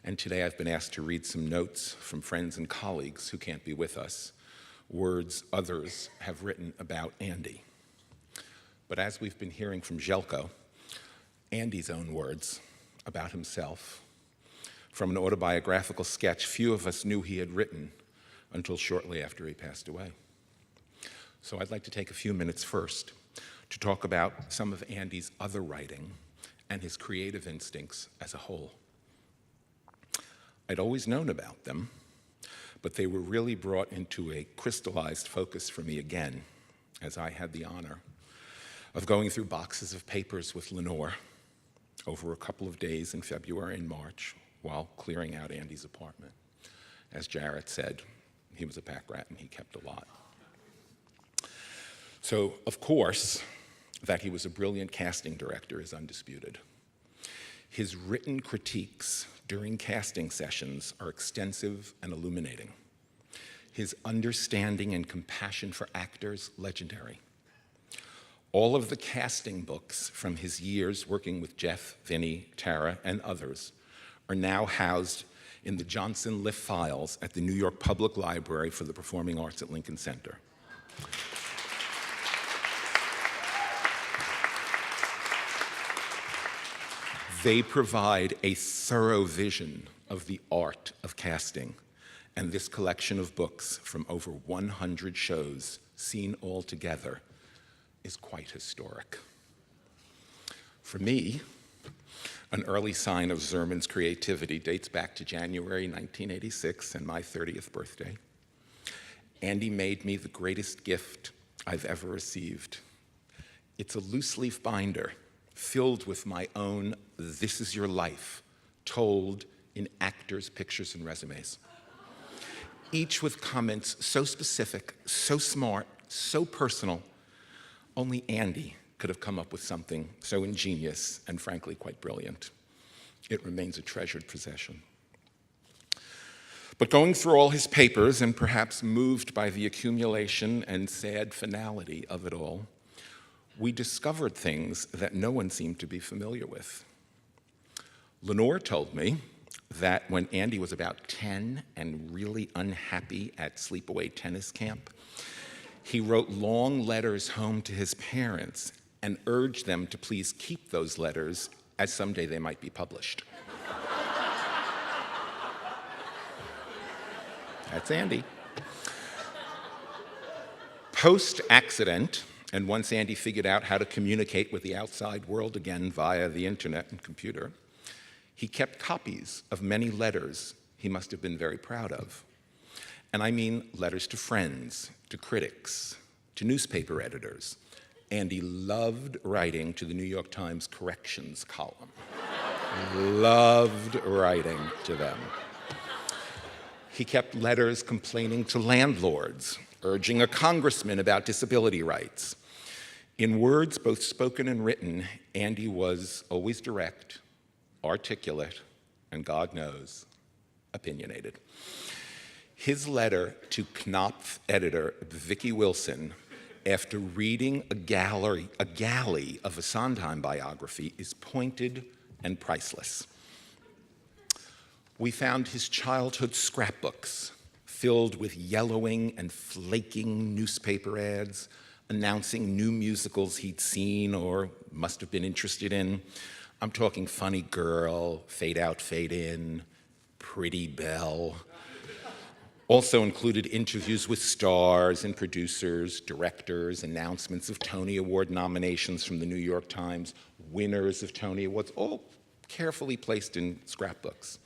Speaker 9: And today I've been asked to read some notes from friends and colleagues who can't be with us, words others have written about Andy. But as we've been hearing from Željko, Andy's own words about himself, from an autobiographical sketch few of us knew he had written until shortly after he passed away. So I'd like to take a few minutes first to talk about some of Andy's other writing and his creative instincts as a whole. I'd always known about them, but they were really brought into a crystallized focus for me again, as I had the honor of going through boxes of papers with Lenore over a couple of days in February and March, while clearing out Andy's apartment. As Jarrett said, he was a pack rat and he kept a lot. So, of course, that he was a brilliant casting director is undisputed. His written critiques during casting sessions are extensive and illuminating. His understanding and compassion for actors, legendary. All of the casting books from his years working with Jeff, Vinnie, Tara, and others are now housed in the Johnson Liff files at the New York Public Library for the Performing Arts at Lincoln Center. They provide a thorough vision of the art of casting, and this collection of books from over 100 shows seen all together is quite historic. For me, an early sign of Zerman's creativity dates back to January 1986 and my 30th birthday. Andy made me the greatest gift I've ever received. It's a loose leaf binder filled with my own "This Is Your Life" told in actors' pictures and resumes. Each with comments so specific, so smart, so personal, only Andy could have come up with something so ingenious and frankly quite brilliant. It remains a treasured possession. But going through all his papers and perhaps moved by the accumulation and sad finality of it all, we discovered things that no one seemed to be familiar with. Lenore told me that when Andy was about 10 and really unhappy at sleepaway tennis camp, he wrote long letters home to his parents and urged them to please keep those letters, as someday they might be published. That's Andy. Post-accident, and once Andy figured out how to communicate with the outside world again via the internet and computer, he kept copies of many letters he must have been very proud of. And I mean letters to friends, to critics, to newspaper editors. Andy loved writing to the New York Times corrections column. Loved writing to them. He kept letters complaining to landlords, urging a congressman about disability rights. In words, both spoken and written, Andy was always direct, articulate, and God knows, opinionated. His letter to Knopf editor Vicki Wilson, after reading a galley of a Sondheim biography, is pointed and priceless. We found his childhood scrapbooks filled with yellowing and flaking newspaper ads announcing new musicals he'd seen or must have been interested in. I'm talking Funny Girl, Fade Out, Fade In, Pretty Belle. Also included interviews with stars and producers, directors, announcements of Tony Award nominations from the New York Times, winners of Tony Awards, all carefully placed in scrapbooks.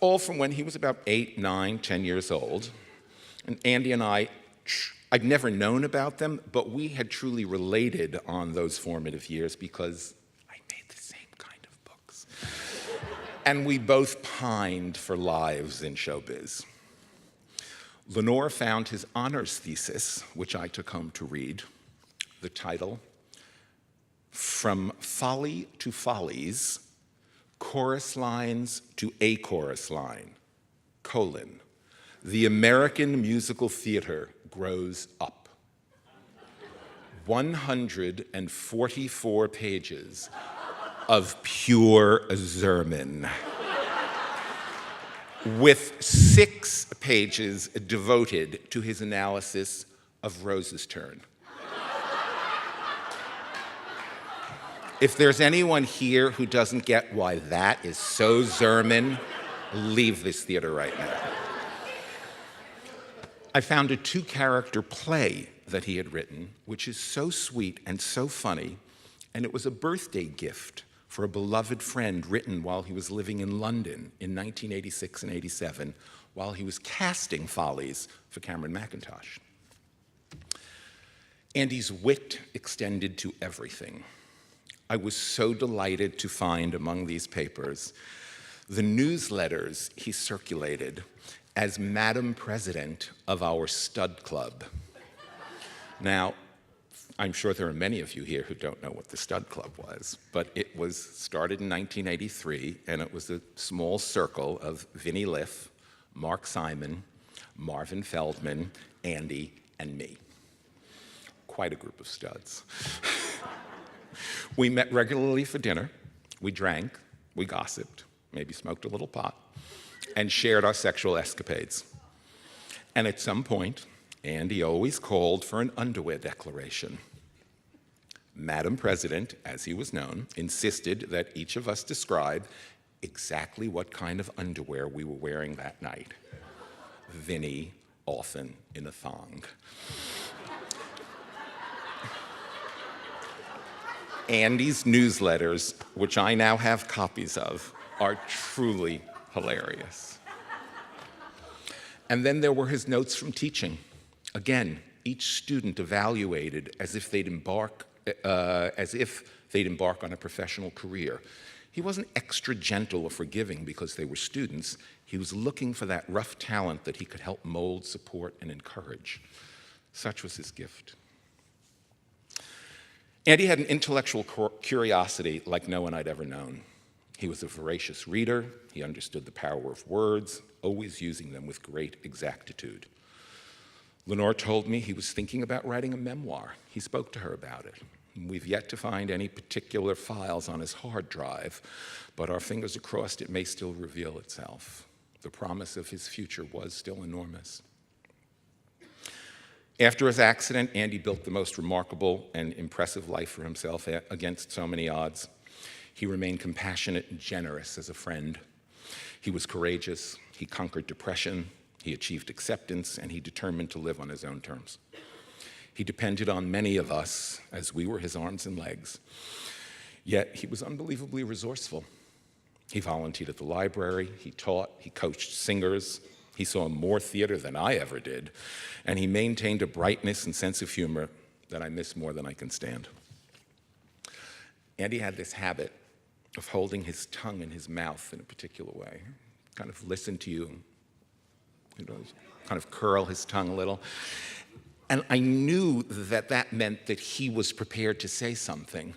Speaker 9: All from when he was about 8, 9, 10 years old. And Andy and I'd never known about them, but we had truly related on those formative years because I made the same kind of books. And we both pined for lives in showbiz. Lenore found his honors thesis, which I took home to read. The title, From Folly to Follies, Chorus Lines to a Chorus Line, colon, the American musical theater grows up. 144 pages of pure Zerman, with 6 pages devoted to his analysis of Rose's Turn. If there's anyone here who doesn't get why that is so Zerman, leave this theater right now. I found a 2-character play that he had written, which is so sweet and so funny, and it was a birthday gift for a beloved friend written while he was living in London in 1986 and 87, while he was casting Follies for Cameron Mackintosh. Andy's wit extended to everything. I was so delighted to find among these papers the newsletters he circulated as Madam President of our stud club. Now, I'm sure there are many of you here who don't know what the stud club was, but it was started in 1983, and it was a small circle of Vinnie Liff, Mark Simon, Marvin Feldman, Andy, and me. Quite a group of studs. We met regularly for dinner, we drank, we gossiped, maybe smoked a little pot, and shared our sexual escapades. And at some point, Andy always called for an underwear declaration. Madam President, as he was known, insisted that each of us describe exactly what kind of underwear we were wearing that night. Vinnie, often in a thong. Andy's newsletters, which I now have copies of, are truly hilarious. And then there were his notes from teaching. Again, each student evaluated as if they'd embark on a professional career. He wasn't extra gentle or forgiving because they were students. He was looking for that rough talent that he could help mold, support, and encourage. Such was his gift. Andy had an intellectual curiosity like no one I'd ever known. He was a voracious reader. He understood the power of words, always using them with great exactitude. Lenore told me he was thinking about writing a memoir. He spoke to her about it. We've yet to find any particular files on his hard drive, but our fingers are crossed it may still reveal itself. The promise of his future was still enormous. After his accident, Andy built the most remarkable and impressive life for himself against so many odds. He remained compassionate and generous as a friend. He was courageous. He conquered depression. He achieved acceptance, and he determined to live on his own terms. He depended on many of us as we were his arms and legs. Yet he was unbelievably resourceful. He volunteered at the library, he taught, he coached singers, he saw more theater than I ever did, and he maintained a brightness and sense of humor that I miss more than I can stand. Andy had this habit of holding his tongue in his mouth in a particular way, kind of listen to you, kind of curl his tongue a little. And I knew that that meant that he was prepared to say something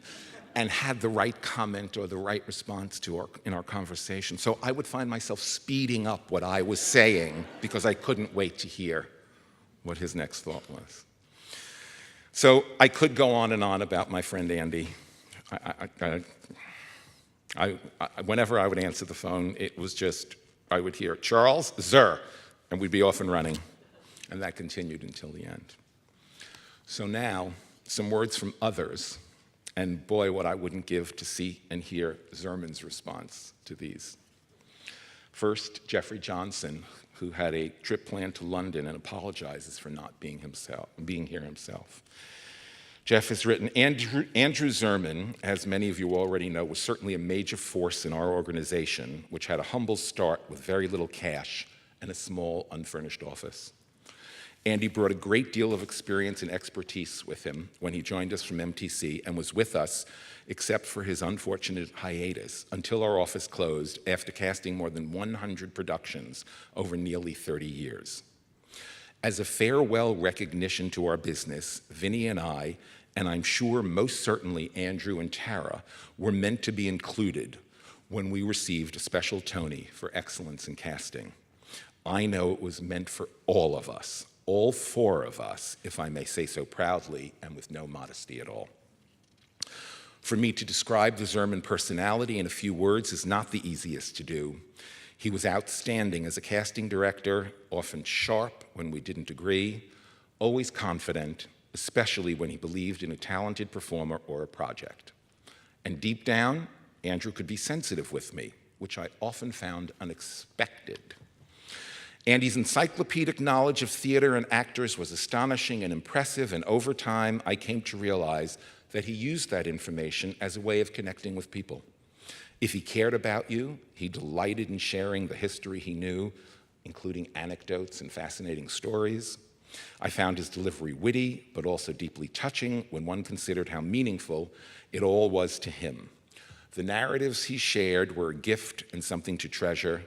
Speaker 9: and had the right comment or the right response in our conversation. So I would find myself speeding up what I was saying because I couldn't wait to hear what his next thought was. So I could go on and on about my friend Andy. Whenever I would answer the phone, it was just, I would hear, Charles, Zer, and we'd be off and running. And that continued until the end. So now, some words from others, and boy, what I wouldn't give to see and hear Zerman's response to these. First, Jeffrey Johnson, who had a trip planned to London and apologizes for not being here himself. Jeff has written, Andrew Zerman, as many of you already know, was certainly a major force in our organization, which had a humble start with very little cash and a small, unfurnished office. Andy brought a great deal of experience and expertise with him when he joined us from MTC and was with us, except for his unfortunate hiatus, until our office closed after casting more than 100 productions over nearly 30 years. As a farewell recognition to our business, Vinnie and I, and I'm sure most certainly Andrew and Tara, were meant to be included when we received a special Tony for excellence in casting. I know it was meant for all of us, all four of us, if I may say so proudly and with no modesty at all. For me to describe the Zerman personality in a few words is not the easiest to do. He was outstanding as a casting director, often sharp when we didn't agree, always confident, especially when he believed in a talented performer or a project. And deep down, Andrew could be sensitive with me, which I often found unexpected. Andy's encyclopedic knowledge of theater and actors was astonishing and impressive, and over time, I came to realize that he used that information as a way of connecting with people. If he cared about you, he delighted in sharing the history he knew, including anecdotes and fascinating stories. I found his delivery witty, but also deeply touching when one considered how meaningful it all was to him. The narratives he shared were a gift and something to treasure.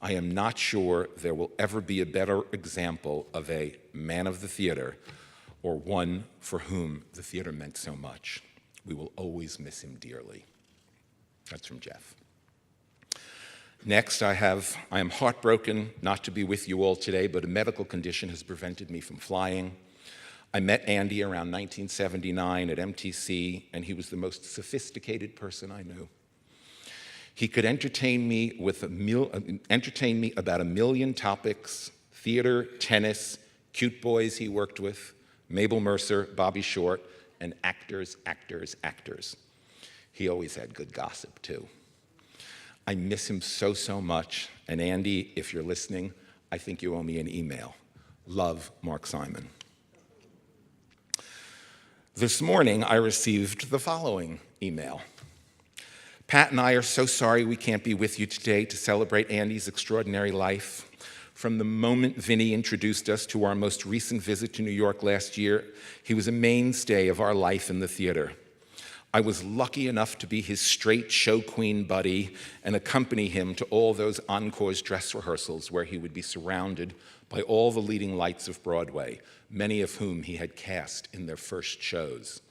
Speaker 9: I am not sure there will ever be a better example of a man of the theater, or one for whom the theater meant so much. We will always miss him dearly. That's from Jeff. Next, I am heartbroken not to be with you all today, but a medical condition has prevented me from flying. I met Andy around 1979 at MTC, and he was the most sophisticated person I knew. He could entertain me about 1 million topics: theater, tennis, cute boys he worked with, Mabel Mercer, Bobby Short, and actors, actors, actors. He always had good gossip, too. I miss him so, so much. And Andy, if you're listening, I think you owe me an email. Love, Mark Simon. This morning, I received the following email. Pat and I are so sorry we can't be with you today to celebrate Andy's extraordinary life. From the moment Vinny introduced us to our most recent visit to New York last year, he was a mainstay of our life in the theater. I was lucky enough to be his straight show queen buddy and accompany him to all those encores dress rehearsals where he would be surrounded by all the leading lights of Broadway, many of whom he had cast in their first shows.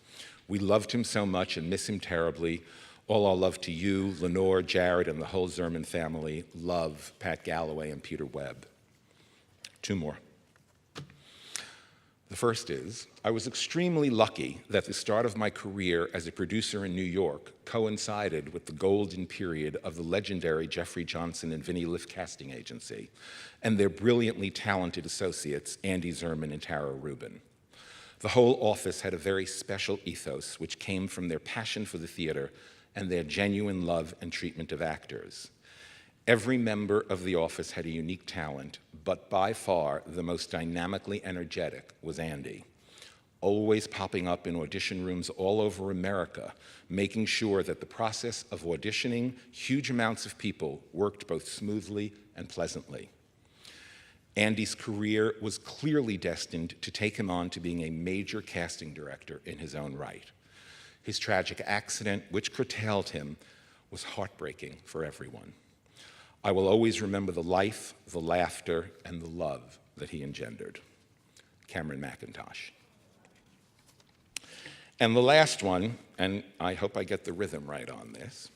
Speaker 9: We loved him so much and miss him terribly. All our love to you, Lenore, Jared, and the whole Zerman family. Love, Pat Galloway and Peter Webb. 2 more. The first is, I was extremely lucky that the start of my career as a producer in New York coincided with the golden period of the legendary Jeffrey Johnson and Vinnie Liff casting agency and their brilliantly talented associates, Andy Zerman and Tara Rubin. The whole office had a very special ethos which came from their passion for the theater and their genuine love and treatment of actors. Every member of the office had a unique talent, but by far the most dynamically energetic was Andy, always popping up in audition rooms all over America, making sure that the process of auditioning huge amounts of people worked both smoothly and pleasantly. Andy's career was clearly destined to take him on to being a major casting director in his own right. His tragic accident, which curtailed him, was heartbreaking for everyone. I will always remember the life, the laughter, and the love that he engendered. Cameron McIntosh. And the last one, and I hope I get the rhythm right on this.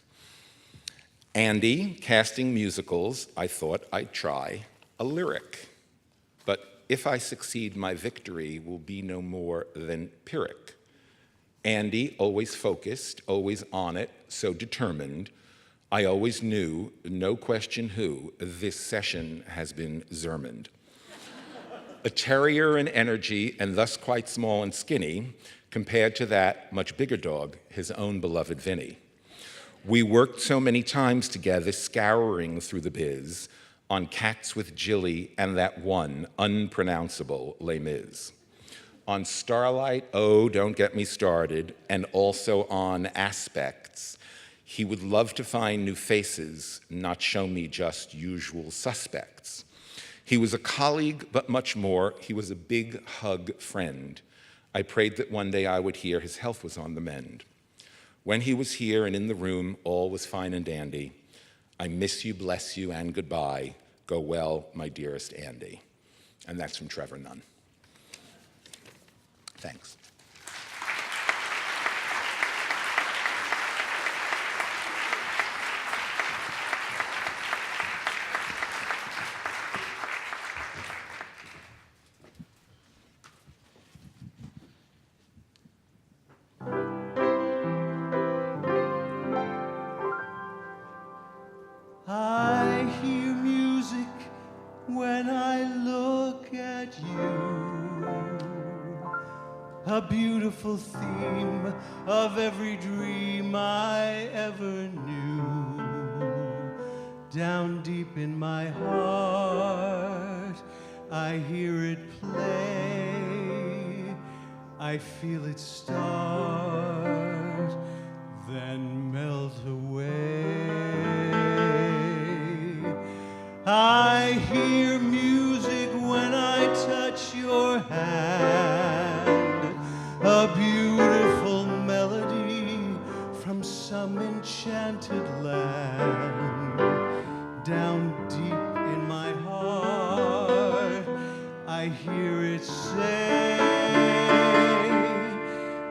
Speaker 9: Andy, casting musicals, I thought I'd try a lyric. But if I succeed, my victory will be no more than Pyrrhic. Andy, always focused, always on it, so determined, I always knew, no question who, this session has been Zermaned. A terrier in energy and thus quite small and skinny, compared to that much bigger dog, his own beloved Vinny. We worked so many times together, scouring through the biz, on Cats with Jilly and that one unpronounceable Les Mis. On Starlight, oh, don't get me started, and also on Aspects. He would love to find new faces, not show me just usual suspects. He was a colleague, but much more, he was a big hug friend. I prayed that one day I would hear his health was on the mend. When he was here and in the room, all was fine and dandy. I miss you, bless you, and goodbye. Go well, my dearest Andy. And that's from Trevor Nunn. Thanks.
Speaker 10: I hear music when I look at you, a beautiful theme of every dream I ever knew. Down deep in my heart, I hear it play, I feel it start, then melt away. I hear music when I touch your hand, a beautiful melody from some enchanted land. Down deep in my heart, I hear it say,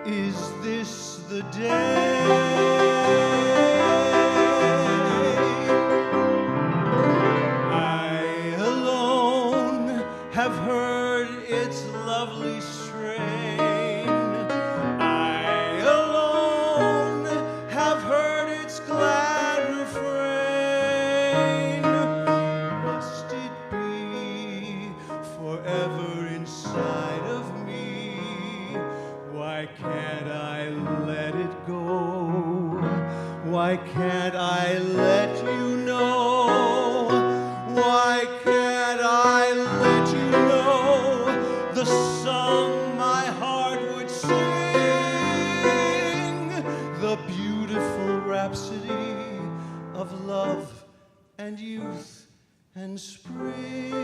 Speaker 10: is this the day? I alone have heard its lovely strain. I alone have heard its glad refrain. Must it be forever inside of me? Why can't I let it go? Why can't I let you know? Why can't I let you know the song my heart would sing? The beautiful rhapsody of love and youth and spring.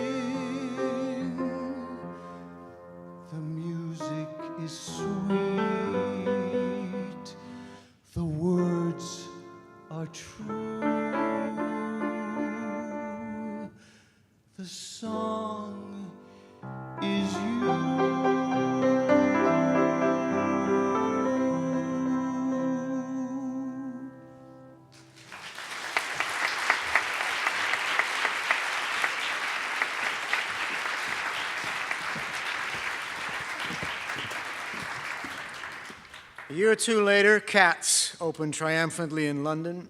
Speaker 10: The music is sweet, the words are true. The song is you.
Speaker 3: A year or two later, Cats opened triumphantly in London,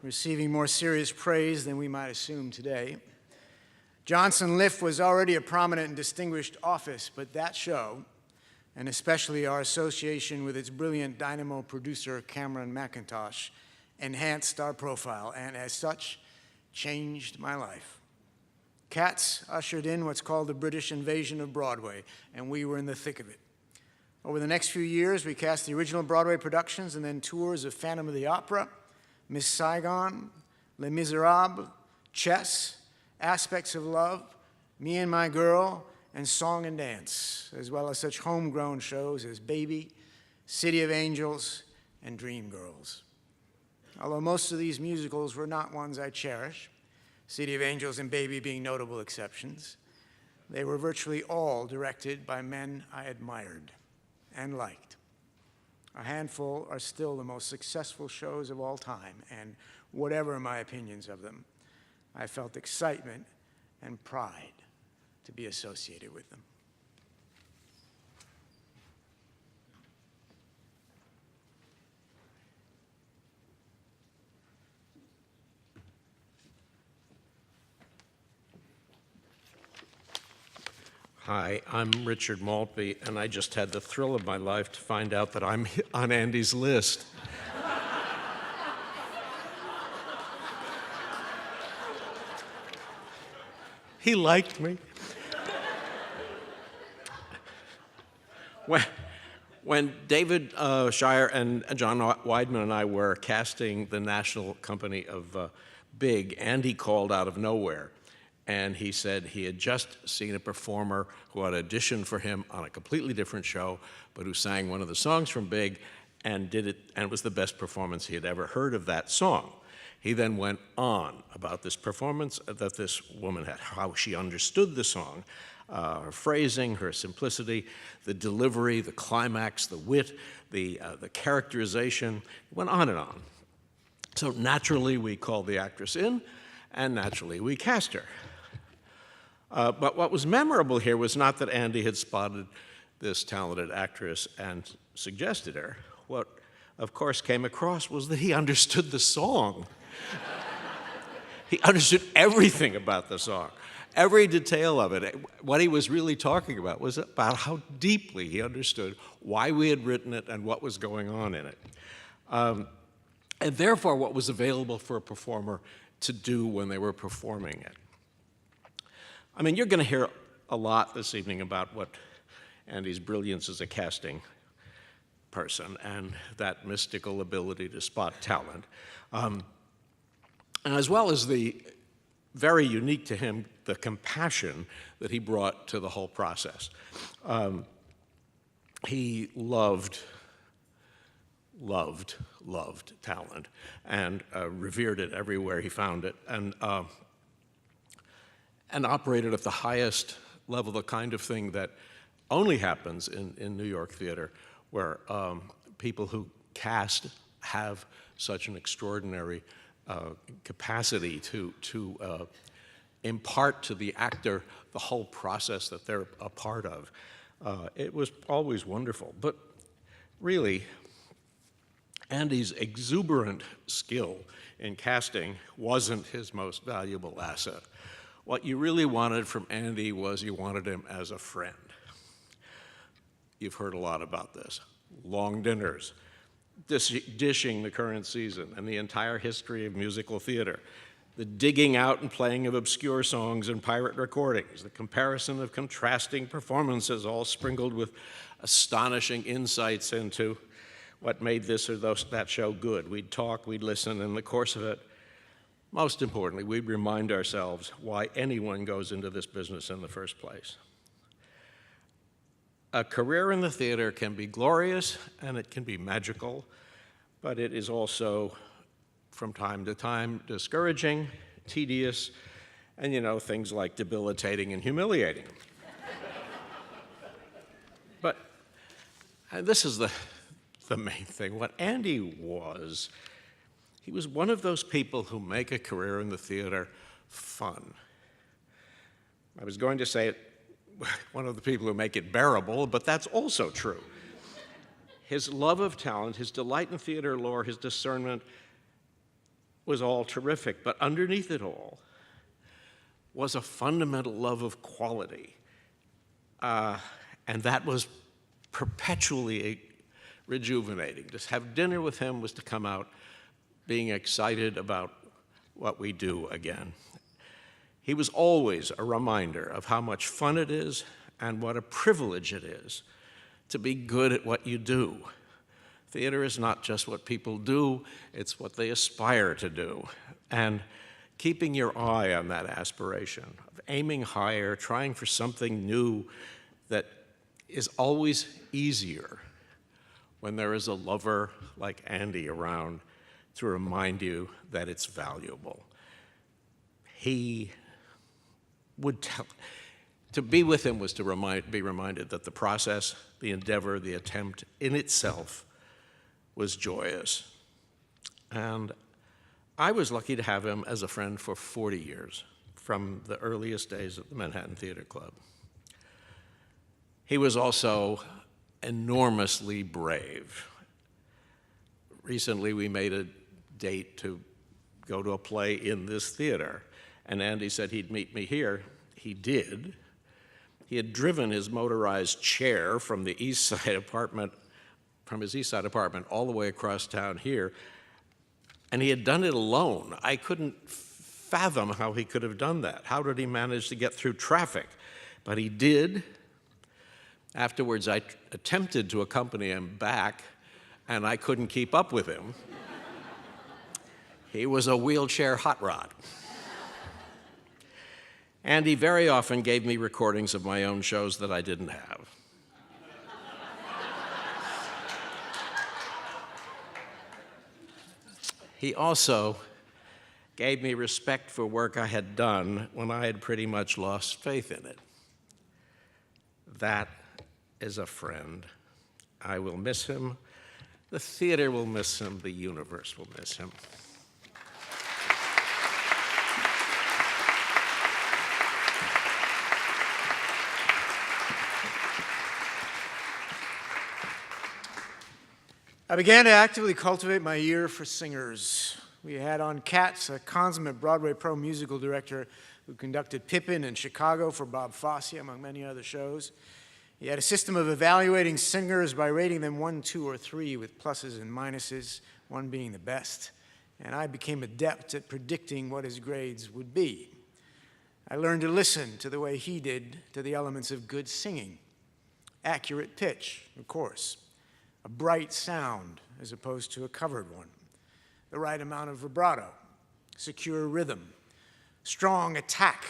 Speaker 3: receiving more serious praise than we might assume today. Johnson Liff was already a prominent and distinguished office, but that show, and especially our association with its brilliant Dynamo producer Cameron McIntosh, enhanced our profile and, as such, changed my life. Cats ushered in what's called the British invasion of Broadway, and we were in the thick of it. Over the next few years, we cast the original Broadway productions and then tours of Phantom of the Opera, Miss Saigon, Les Miserables, Chess, Aspects of Love, Me and My Girl, and Song and Dance, as well as such homegrown shows as Baby, City of Angels, and Dreamgirls. Although most of these musicals were not ones I cherish, City of Angels and Baby being notable exceptions, they were virtually all directed by men I admired and liked. A handful are still the most successful shows of all time, and whatever my opinions of them, I felt excitement and pride to be associated with them.
Speaker 11: Hi, I'm Richard Maltby, and I just had the thrill of my life to find out that I'm on Andy's list. He liked me. When David Shire and John Weidman and I were casting the national company of Big, Andy called out of nowhere. And he said he had just seen a performer who had auditioned for him on a completely different show, but who sang one of the songs from Big and did it, and it was the best performance he had ever heard of that song. He then went on about this performance that this woman had, how she understood the song, her phrasing, her simplicity, the delivery, the climax, the wit, the characterization, went on and on. So naturally, we called the actress in, and naturally, we cast her. But what was memorable here was not that Andy had spotted this talented actress and suggested her. What, of course, came across was that he understood the song. He understood everything about the song, every detail of it. What he was really talking about was about how deeply he understood why we had written it and what was going on in it. And therefore, what was available for a performer to do when they were performing it. I mean, you're going to hear a lot this evening about what Andy's brilliance as a casting person and that mystical ability to spot talent, as well as the very unique to him, the compassion that he brought to the whole process. He loved loved talent and revered it everywhere he found it, and operated at the highest level, the kind of thing that only happens in New York theater, where people who cast have such an extraordinary capacity to impart to the actor the whole process that they're a part of. It was always wonderful. But really, Andy's exuberant skill in casting wasn't his most valuable asset. What you really wanted from Andy was you wanted him as a friend. You've heard a lot about this. Long dinners, dishing the current season and the entire history of musical theater, the digging out and playing of obscure songs and pirate recordings, the comparison of contrasting performances, all sprinkled with astonishing insights into what made this or that show good. We'd talk, we'd listen, in the course of it, most importantly, we'd remind ourselves why anyone goes into this business in the first place. A career in the theater can be glorious and it can be magical, but it is also, from time to time, discouraging, tedious, and things like debilitating and humiliating. But this is the main thing. What Andy was, he was one of those people who make a career in the theater fun. I was going to say one of the people who make it bearable, but that's also true. His love of talent, his delight in theater lore, his discernment was all terrific, but underneath it all was a fundamental love of quality. And that was perpetually rejuvenating. To have dinner with him was to come out being excited about what we do again. He was always a reminder of how much fun it is and what a privilege it is to be good at what you do. Theater is not just what people do, it's what they aspire to do. And keeping your eye on that aspiration, of aiming higher, trying for something new that is always easier when there is a lover like Andy around to remind you that it's valuable. He would tell, to be with him was to be reminded that the process, the endeavor, the attempt in itself was joyous. And I was lucky to have him as a friend for 40 years, from the earliest days at the Manhattan Theater Club. He was also enormously brave. Recently, we made a date to go to a play in this theater, and Andy said he'd meet me here. He did. He had driven his motorized chair from the East Side apartment, from his East Side apartment all the way across town here, and he had done it alone. I couldn't fathom how he could have done that. How did he manage to get through traffic? But he did. Afterwards, I attempted to accompany him back, and I couldn't keep up with him. He was a wheelchair hot rod. And he very often gave me recordings of my own shows that I didn't have. He also gave me respect for work I had done when I had pretty much lost faith in it. That is a friend. I will miss him. The theater will miss him. The universe will miss him.
Speaker 3: I began to actively cultivate my ear for singers. We had on Katz, a consummate Broadway pro musical director who conducted Pippin in Chicago for Bob Fosse, among many other shows. He had a system of evaluating singers by rating them 1, 2, or 3 with pluses and minuses, 1 being the best. And I became adept at predicting what his grades would be. I learned to listen to the way he did to the elements of good singing. Accurate pitch, of course. A bright sound as opposed to a covered one. The right amount of vibrato. Secure rhythm. Strong attack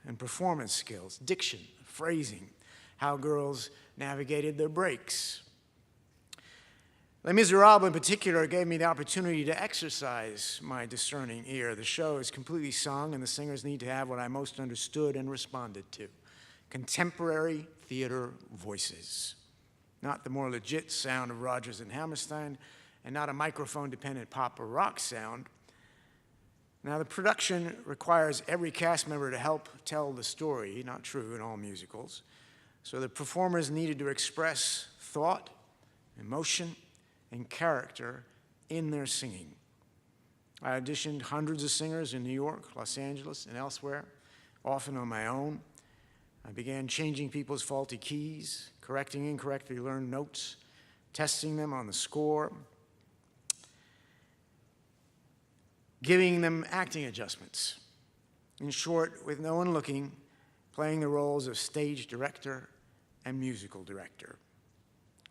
Speaker 3: and performance skills. Diction, phrasing. How girls navigated their breaks. Les Miserables, in particular, gave me the opportunity to exercise my discerning ear. The show is completely sung, and the singers need to have what I most understood and responded to: contemporary theater voices. Not the more legit sound of Rodgers and Hammerstein, and not a microphone-dependent pop or rock sound. Now, the production requires every cast member to help tell the story, not true in all musicals. So the performers needed to express thought, emotion, and character in their singing. I auditioned hundreds of singers in New York, Los Angeles, and elsewhere, often on my own. I began changing people's faulty keys, correcting incorrectly learned notes, testing them on the score, giving them acting adjustments. In short, with no one looking, playing the roles of stage director and musical director.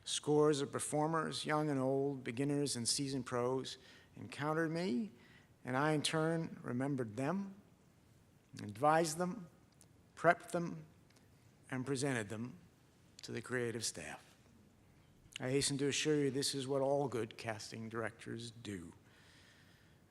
Speaker 3: Scores of performers, young and old, beginners and seasoned pros, encountered me, and I in turn remembered them, advised them, prepped them, and presented them to the creative staff. I hasten to assure you this is what all good casting directors do.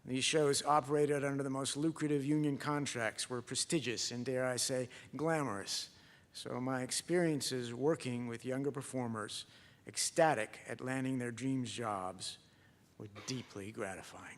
Speaker 3: These shows operated under the most lucrative union contracts, were prestigious and, dare I say, glamorous. So my experiences working with younger performers, ecstatic at landing their dreams jobs, were deeply gratifying.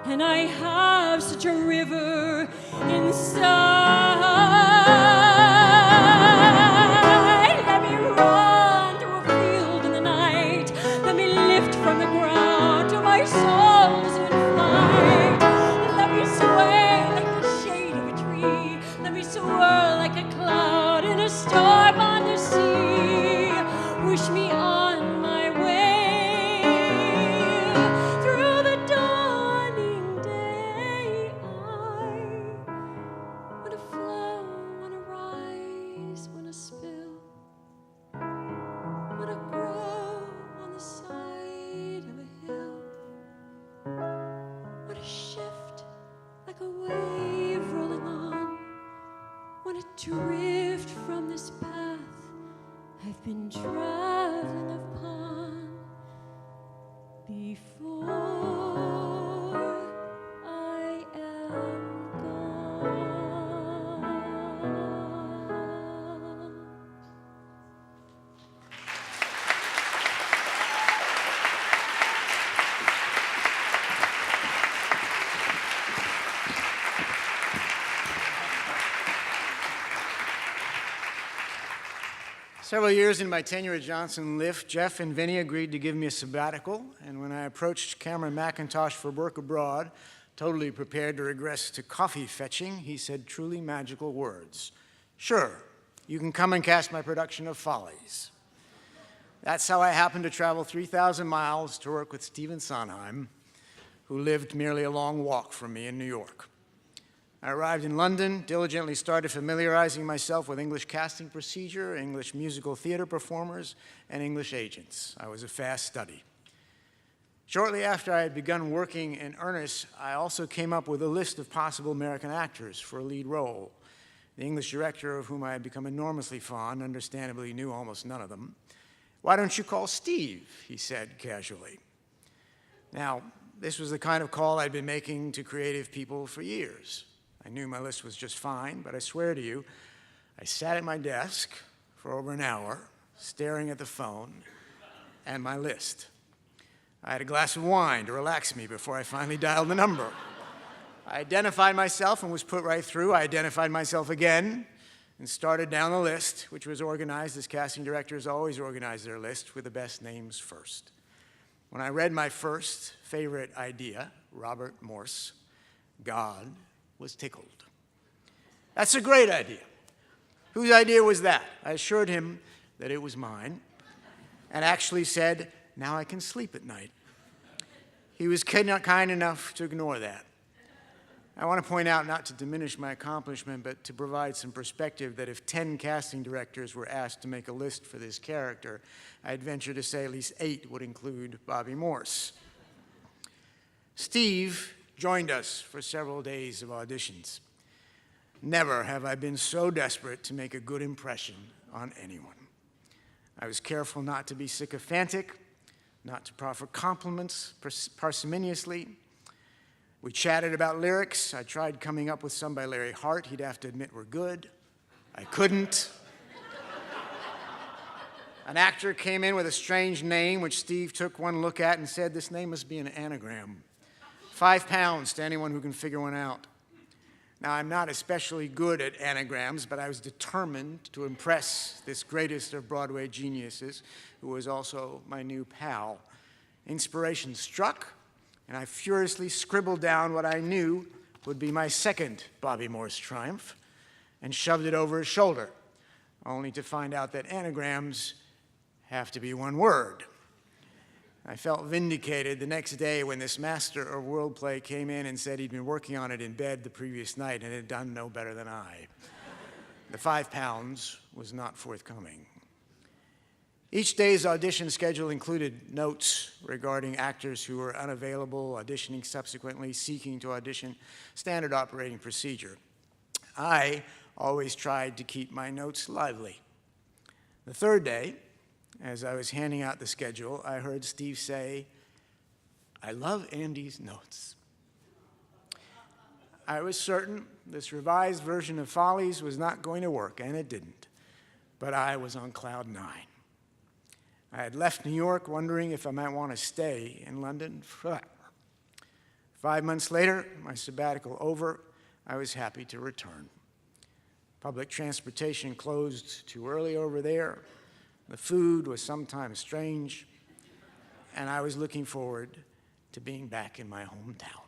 Speaker 12: And I have such a river inside. swirl like a cloud in a storm on the sea. Wish me on my way through the dawning day. I wanna flow, wanna rise, wanna spill, wanna grow on the side of a hill. Wanna shift like a wave rolling on. Wanna drift from this path I've been traveling upon before I am gone.
Speaker 3: Several years into my tenure at Johnson Lift, Jeff and Vinny agreed to give me a sabbatical, and when I approached Cameron McIntosh for work abroad, totally prepared to regress to coffee fetching, he said truly magical words. Sure, you can come and cast my production of Follies. That's how I happened to travel 3,000 miles to work with Stephen Sondheim, who lived merely a long walk from me in New York. I arrived in London, diligently started familiarizing myself with English casting procedure, English musical theater performers, and English agents. I was a fast study. Shortly after I had begun working in earnest, I also came up with a list of possible American actors for a lead role. The English director, of whom I had become enormously fond, understandably knew almost none of them. "Why don't you call Steve?" he said casually. Now, this was the kind of call I'd been making to creative people for years. I knew my list was just fine, but I swear to you, I sat at my desk for over an hour, staring at the phone and my list. I had a glass of wine to relax me before I finally dialed the number. I identified myself and was put right through. I identified myself again and started down the list, which was organized as casting directors always organize their list with the best names first. When I read my first favorite idea, Robert Morse, God was tickled. "That's a great idea. Whose idea was that?" I assured him that it was mine and actually said, "Now I can sleep at night." He was kind enough to ignore that. I want to point out, not to diminish my accomplishment, but to provide some perspective, that if 10 casting directors were asked to make a list for this character, I'd venture to say at least 8 would include Bobby Morse. Steve joined us for several days of auditions. Never have I been so desperate to make a good impression on anyone. I was careful not to be sycophantic, not to proffer compliments parsimoniously. We chatted about lyrics. I tried coming up with some by Larry Hart. He'd have to admit were good. I couldn't. An actor came in with a strange name, which Steve took one look at and said, "This name must be an anagram. 5 pounds to anyone who can figure one out." Now, I'm not especially good at anagrams, but I was determined to impress this greatest of Broadway geniuses, who was also my new pal. Inspiration struck, and I furiously scribbled down what I knew would be my second Bobby Morse triumph and shoved it over his shoulder, only to find out that anagrams have to be one word. I felt vindicated the next day when this master of world play came in and said he'd been working on it in bed the previous night and had done no better than I. The 5 pounds was not forthcoming. Each day's audition schedule included notes regarding actors who were unavailable, auditioning subsequently, seeking to audition, standard operating procedure. I always tried to keep my notes lively. The third day, as I was handing out the schedule, I heard Steve say, "I love Andy's notes." I was certain this revised version of Follies was not going to work, and it didn't. But I was on cloud 9. I had left New York wondering if I might want to stay in London forever. 5 months later, my sabbatical over, I was happy to return. Public transportation closed too early over there. The food was sometimes strange, and I was looking forward to being back in my hometown.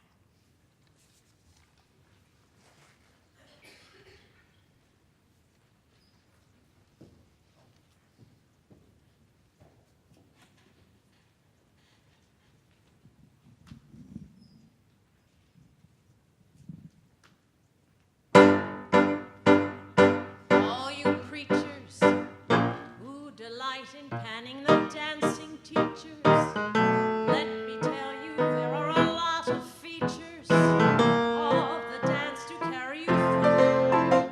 Speaker 12: delight in panning the dancing teachers. Let me tell you, there are a lot of features of the dance to carry you through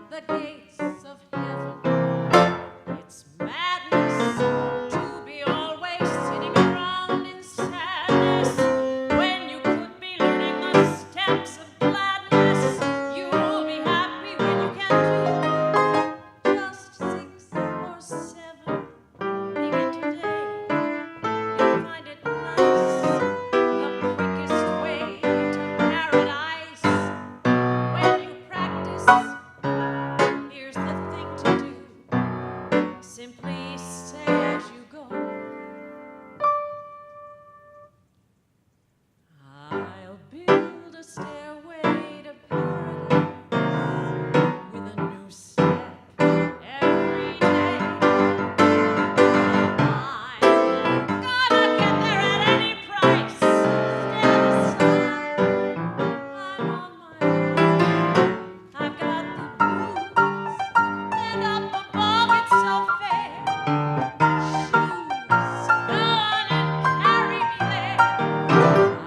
Speaker 12: the gates of heaven. It's madness to be always sitting around in sadness when you could be learning the steps of gladness. You'll be happy when you can do just 6 or 7. Begin today. You'll find it nice. The quickest way to paradise. When you practice, here's the thing to do. Simply say as you go, I'll build a stairway to paradise with a new step every day. I'm gonna get there at any price. Stand aside, I'm on my way. I've got the blues, and up above it's so fair. Shoes, go on and carry me there.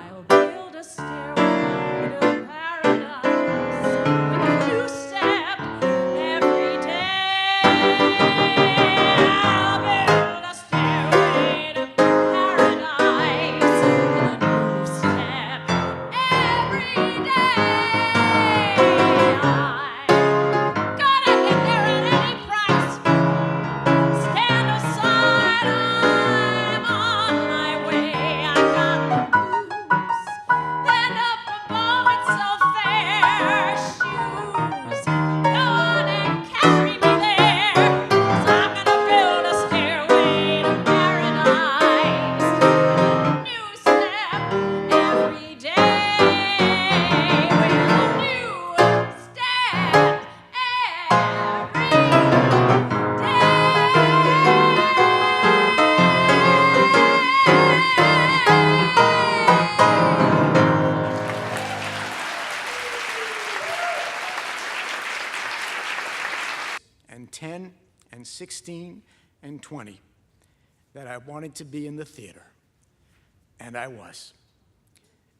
Speaker 12: I'll build a stairway to paradise with a new step every day. I'll build a stairway to paradise with a new step every day. I'm gonna get there at any price. Stand aside, I'm on my way. I've got the blues, and up above it's so fair. Shoes, go on and carry me there. 'Cause I'm gonna build a stairway to paradise with a new step every day. With a new step
Speaker 3: and 10 and 16 and 20 that I wanted to be in the theater. And I was.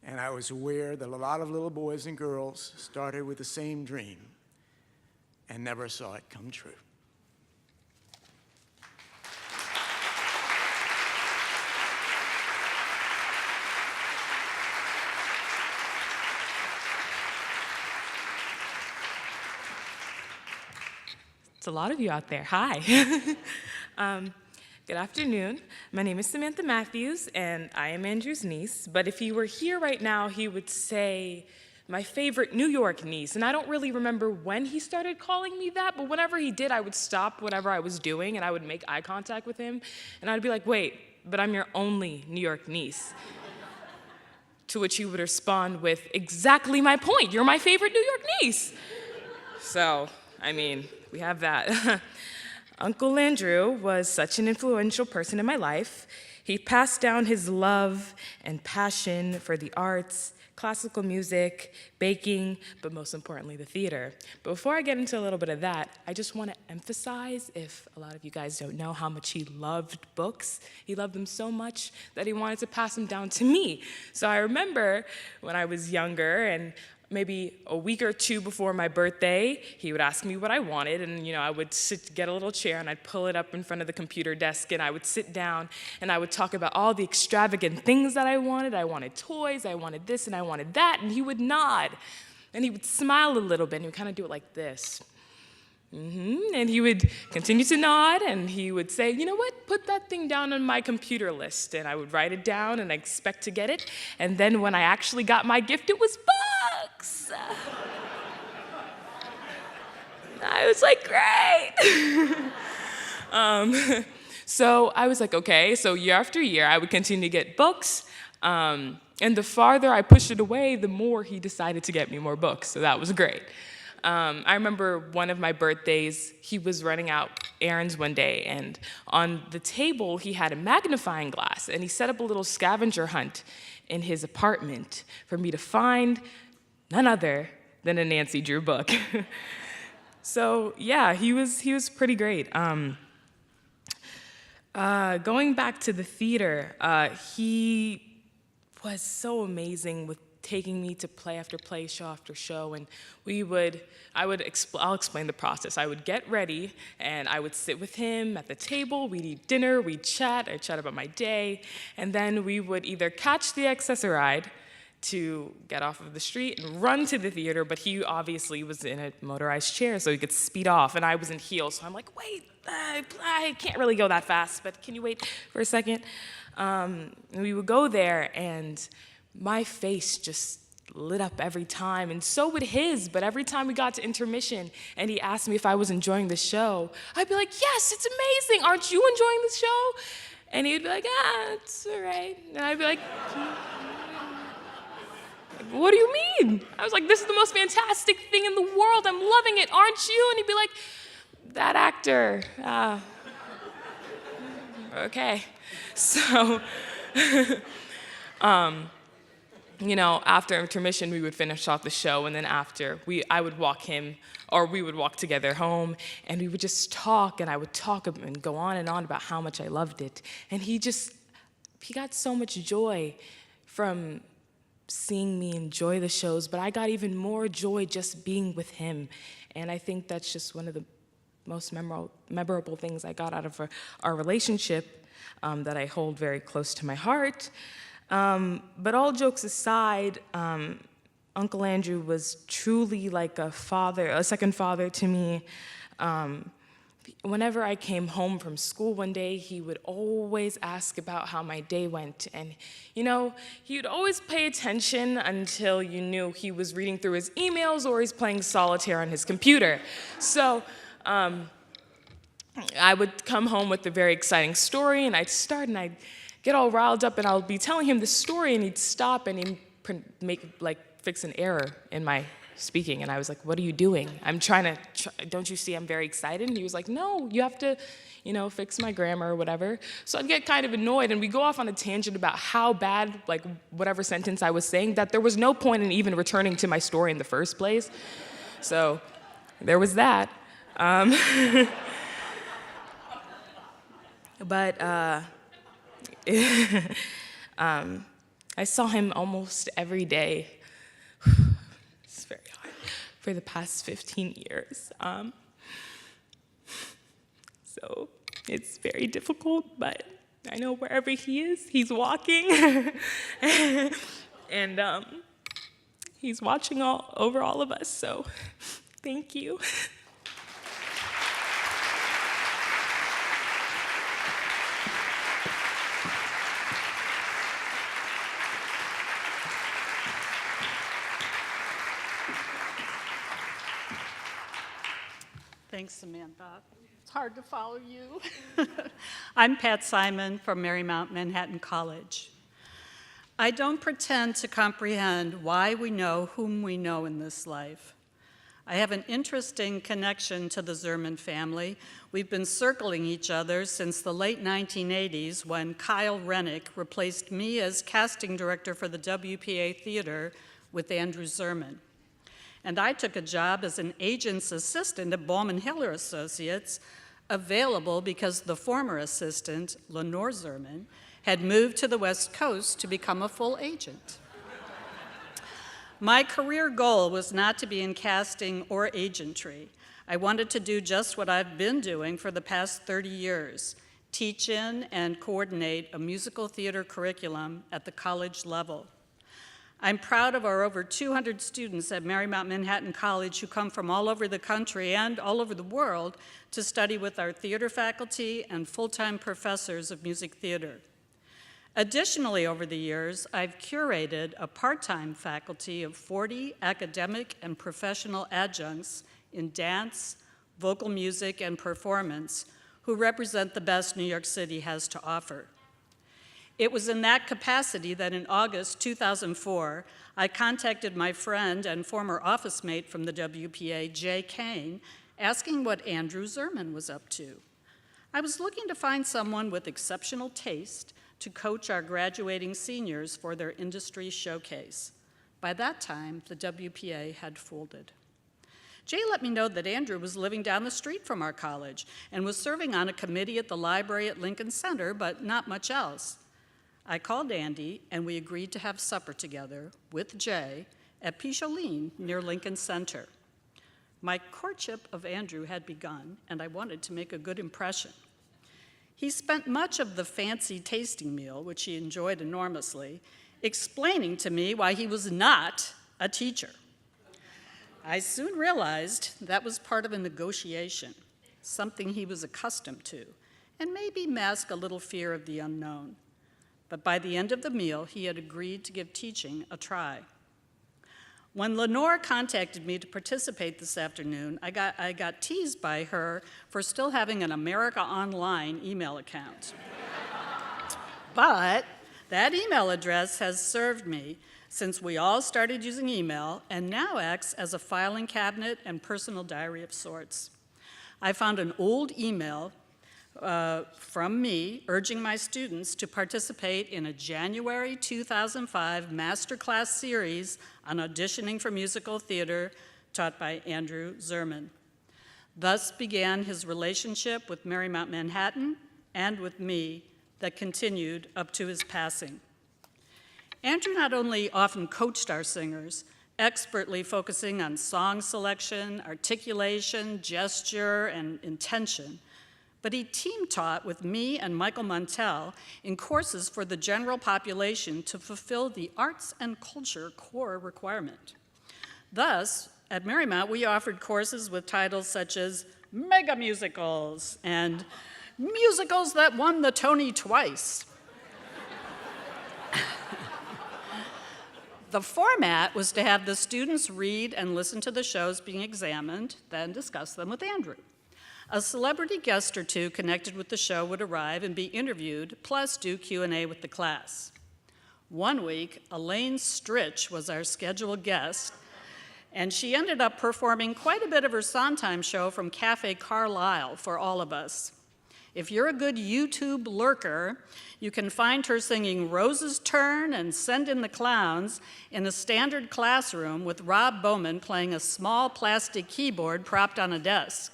Speaker 3: And I was aware that a lot of little boys and girls started with the same dream and never saw it come true.
Speaker 13: It's a lot of you out there. Hi. Good afternoon. My name is Samantha Matthews, and I am Andrew's niece. But if he were here right now, he would say, my favorite New York niece. And I don't really remember when he started calling me that, but whenever he did, I would stop whatever I was doing, and I would make eye contact with him. And I'd be like, wait, but I'm your only New York niece. To which he would respond with, exactly my point. You're my favorite New York niece. So, I mean, we have that. Uncle Andrew was such an influential person in my life. He passed down his love and passion for the arts, classical music, baking, but most importantly, the theater. But before I get into a little bit of that, I just want to emphasize, if a lot of you guys don't know, how much he loved books. He loved them so much that he wanted to pass them down to me. So I remember when I was younger, and maybe a week or two before my birthday, he would ask me what I wanted, and I would get a little chair, and I'd pull it up in front of the computer desk, and I would sit down, and I would talk about all the extravagant things that I wanted. I wanted toys, I wanted this, and I wanted that, and he would nod, and he would smile a little bit, and he would kind of do it like this. And he would continue to nod, and he would say, you know what, put that thing down on my computer list. And I would write it down and I expect to get it. And then when I actually got my gift, it was books. I was like, great. So I was like, okay. So year after year, I would continue to get books. And the farther I pushed it away, the more he decided to get me more books. So that was great. I remember one of my birthdays, he was running out errands one day, and on the table, he had a magnifying glass, and he set up a little scavenger hunt in his apartment for me to find none other than a Nancy Drew book. So yeah, he was pretty great. Going back to the theater, he was so amazing with taking me to play after play, show after show, and I'll explain the process. I would get ready, and I would sit with him at the table, we'd eat dinner, I'd chat about my day, and then we would either catch the Accessoride to get off of the street and run to the theater, but he obviously was in a motorized chair, so he could speed off, and I was in heels, so I'm like, wait, I can't really go that fast, but can you wait for a second? And we would go there, and my face just lit up every time, and so would his, but every time we got to intermission and he asked me if I was enjoying the show, I'd be like, yes, it's amazing, aren't you enjoying the show? And he'd be like, it's all right. And I'd be like, what do you mean? I was like, this is the most fantastic thing in the world, I'm loving it, aren't you? And he'd be like, that actor, okay. So, after intermission, we would finish off the show, and then after, I would walk him, or we would walk together home, and we would just talk, and I would talk and go on and on about how much I loved it. And he got so much joy from seeing me enjoy the shows, but I got even more joy just being with him. And I think that's just one of the most memorable things I got out of our relationship that I hold very close to my heart. But all jokes aside, Uncle Andrew was truly like a second father to me. Whenever I came home from school one day, he would always ask about how my day went. And, he would always pay attention until you knew he was reading through his emails or he's playing solitaire on his computer. So I would come home with a very exciting story, and I'd start and I'd get all riled up, and I'll be telling him the story, and he'd stop and he'd fix an error in my speaking. And I was like, what are you doing? I'm don't you see I'm very excited? And he was like, no, you have to, fix my grammar or whatever. So I'd get kind of annoyed, and we'd go off on a tangent about how bad, whatever sentence I was saying, that there was no point in even returning to my story in the first place. So there was that. But I saw him almost every day. It's very hard. For the past 15 years. So it's very difficult, but I know wherever he is, he's walking. And he's watching over all of us, so thank you.
Speaker 14: Thanks, Samantha. It's hard to follow you. I'm Pat Simon from Marymount Manhattan College. I don't pretend to comprehend why we know whom we know in this life. I have an interesting connection to the Zerman family. We've been circling each other since the late 1980s when Kyle Rennick replaced me as casting director for the WPA Theater with Andrew Zerman. And I took a job as an agent's assistant at Bauman Hiller Associates, available because the former assistant, Lenore Zerman, had moved to the West Coast to become a full agent. My career goal was not to be in casting or agentry. I wanted to do just what I've been doing for the past 30 years, teach in and coordinate a musical theater curriculum at the college level. I'm proud of our over 200 students at Marymount Manhattan College who come from all over the country and all over the world to study with our theater faculty and full-time professors of music theater. Additionally, over the years, I've curated a part-time faculty of 40 academic and professional adjuncts in dance, vocal music, and performance who represent the best New York City has to offer. It was in that capacity that in August 2004, I contacted my friend and former office mate from the WPA, Jay Kane, asking what Andrew Zerman was up to. I was looking to find someone with exceptional taste to coach our graduating seniors for their industry showcase. By that time, the WPA had folded. Jay let me know that Andrew was living down the street from our college and was serving on a committee at the library at Lincoln Center, but not much else. I called Andy, and we agreed to have supper together with Jay at Picholine near Lincoln Center. My courtship of Andrew had begun, and I wanted to make a good impression. He spent much of the fancy tasting meal, which he enjoyed enormously, explaining to me why he was not a teacher. I soon realized that was part of a negotiation, something he was accustomed to, and maybe masked a little fear of the unknown. But by the end of the meal, he had agreed to give teaching a try. When Lenore contacted me to participate this afternoon, I got teased by her for still having an America Online email account. But that email address has served me since we all started using email and now acts as a filing cabinet and personal diary of sorts. I found an old email from me urging my students to participate in a January 2005 masterclass series on auditioning for musical theater taught by Andrew Zerman. Thus began his relationship with Marymount Manhattan and with me that continued up to his passing. Andrew not only often coached our singers, expertly focusing on song selection, articulation, gesture, and intention, but he team taught with me and Michael Montel in courses for the general population to fulfill the arts and culture core requirement. Thus, at Marymount, we offered courses with titles such as Mega Musicals and Musicals That Won the Tony Twice. The format was to have the students read and listen to the shows being examined, then discuss them with Andrew. A celebrity guest or two connected with the show would arrive and be interviewed, plus do Q&A with the class. One week, Elaine Stritch was our scheduled guest, and she ended up performing quite a bit of her Sondheim show from Cafe Carlisle for all of us. If you're a good YouTube lurker, you can find her singing Rose's Turn and Send in the Clowns in a standard classroom with Rob Bowman playing a small plastic keyboard propped on a desk.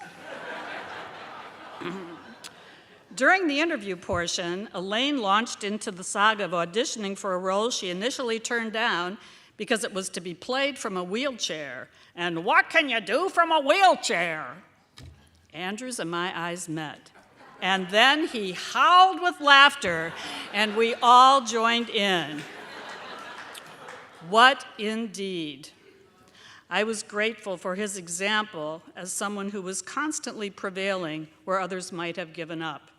Speaker 14: During the interview portion, Elaine launched into the saga of auditioning for a role she initially turned down because it was to be played from a wheelchair. And what can you do from a wheelchair? Andrew's and my eyes met. And then he howled with laughter, and we all joined in. What indeed? I was grateful for his example as someone who was constantly prevailing where others might have given up.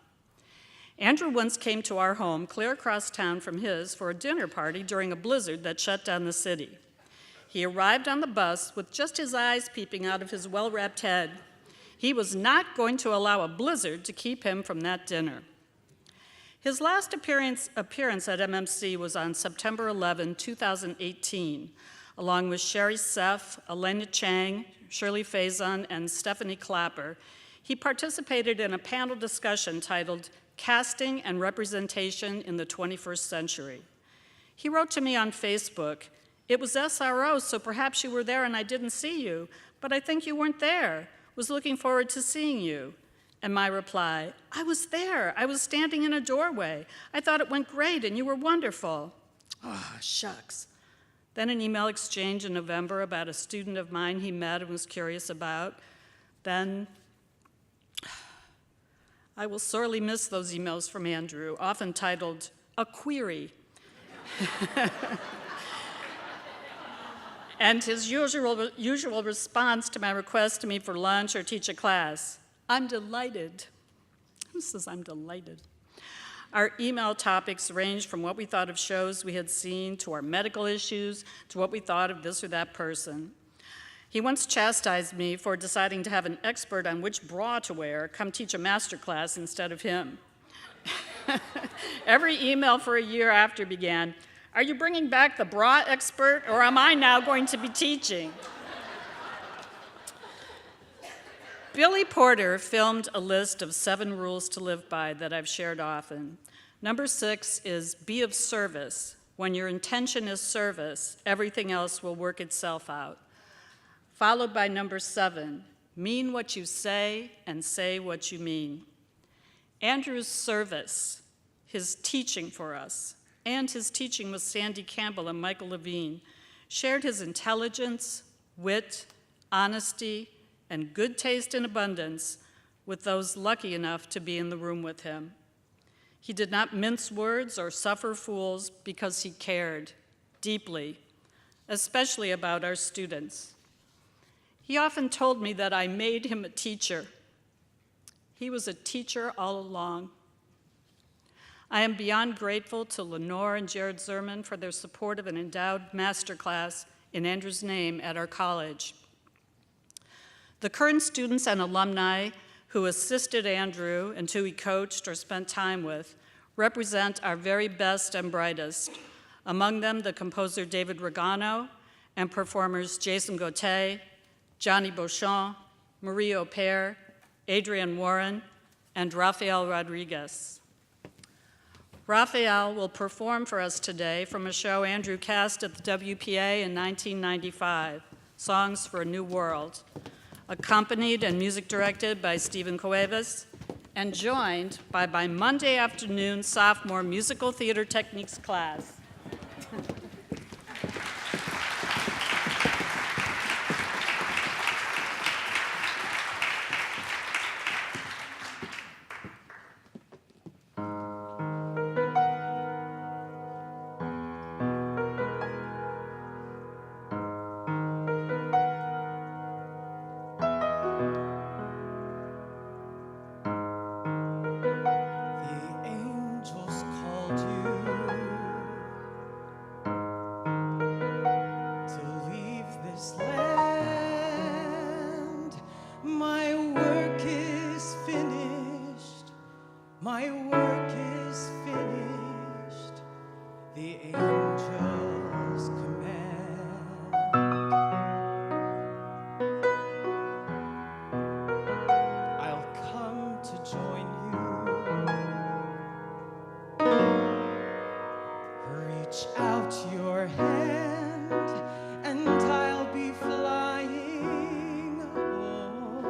Speaker 14: Andrew once came to our home clear across town from his for a dinner party during a blizzard that shut down the city. He arrived on the bus with just his eyes peeping out of his well-wrapped head. He was not going to allow a blizzard to keep him from that dinner. His last appearance at MMC was on September 11, 2018, along with Sherry Seff, Elena Chang, Shirley Faison, and Stephanie Clapper. He participated in a panel discussion titled Casting and Representation in the 21st Century. He wrote to me on Facebook, "It was SRO, so perhaps you were there and I didn't see you, but I think you weren't there. Was looking forward to seeing you." And my reply, "I was there. I was standing in a doorway. I thought it went great and you were wonderful." Oh, shucks. Then an email exchange in November about a student of mine he met and was curious about. Then I will sorely miss those emails from Andrew, often titled, "A Query." And his usual response to my request to meet for lunch or teach a class, "I'm delighted." Who says I'm delighted? Our email topics ranged from what we thought of shows we had seen to our medical issues to what we thought of this or that person. He once chastised me for deciding to have an expert on which bra to wear come teach a master class instead of him. Every email for a year after began, "Are you bringing back the bra expert, or am I now going to be teaching?" Billy Porter filmed a list of 7 rules to live by that I've shared often. Number 6 is be of service. When your intention is service, everything else will work itself out. followed by number 7, mean what you say and say what you mean. Andrew's service, his teaching for us, and his teaching with Sandy Campbell and Michael Levine shared his intelligence, wit, honesty, and good taste in abundance with those lucky enough to be in the room with him. He did not mince words or suffer fools because he cared deeply, especially about our students. He often told me that I made him a teacher. He was a teacher all along. I am beyond grateful to Lenore and Jared Zerman for their support of an endowed masterclass in Andrew's name at our college. The current students and alumni who assisted Andrew and who he coached or spent time with represent our very best and brightest. Among them, the composer David Regano and performers Jason Gauthier, Johnny Beauchamp, Marie Aupert, Adrienne Warren, and Rafael Rodriguez. Rafael will perform for us today from a show Andrew cast at the WPA in 1995, Songs for a New World, accompanied and music directed by Stephen Cuevas, and joined by my Monday afternoon sophomore musical theater techniques class.
Speaker 10: My work is finished, the angels command. I'll come to join you. Reach out your hand and I'll be flying home.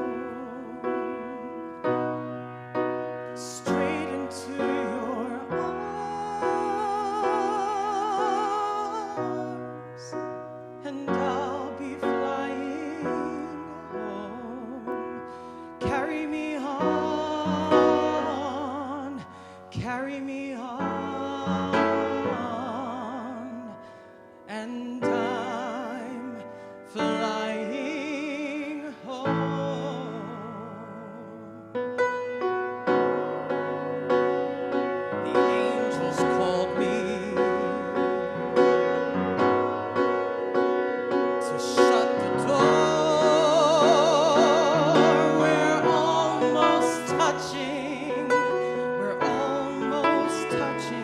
Speaker 10: Straight into your arms, and I'll be flying home. Carry me on, carry me on, and I'm flying home. The angels called me to shut the door. We're almost touching. We're almost touching.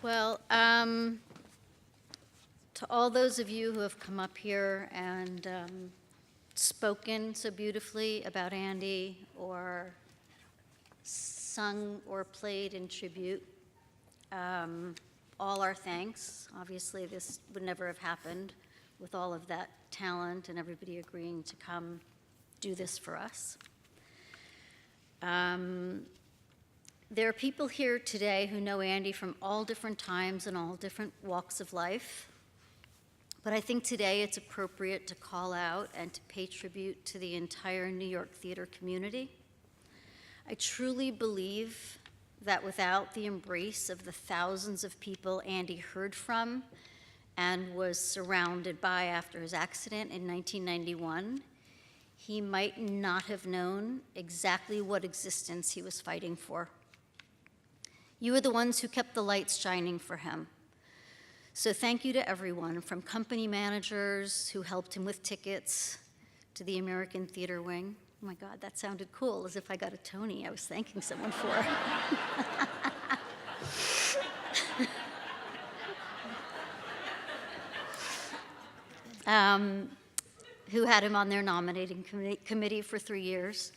Speaker 2: Well, to all those of you who have come up here and spoken so beautifully about Andy, or sung or played in tribute, all our thanks. Obviously, this would never have happened with all of that talent and everybody agreeing to come do this for us. There are people here today who know Andy from all different times and all different walks of life. But I think today it's appropriate to call out and to pay tribute to the entire New York theater community. I truly believe that without the embrace of the thousands of people Andy heard from and was surrounded by after his accident in 1991, he might not have known exactly what existence he was fighting for. You are the ones who kept the lights shining for him. So thank you to everyone, from company managers who helped him with tickets to the American Theater Wing. Oh my God, that sounded cool, as if I got a Tony I was thanking someone for. Who had him on their nominating committee for 3 years.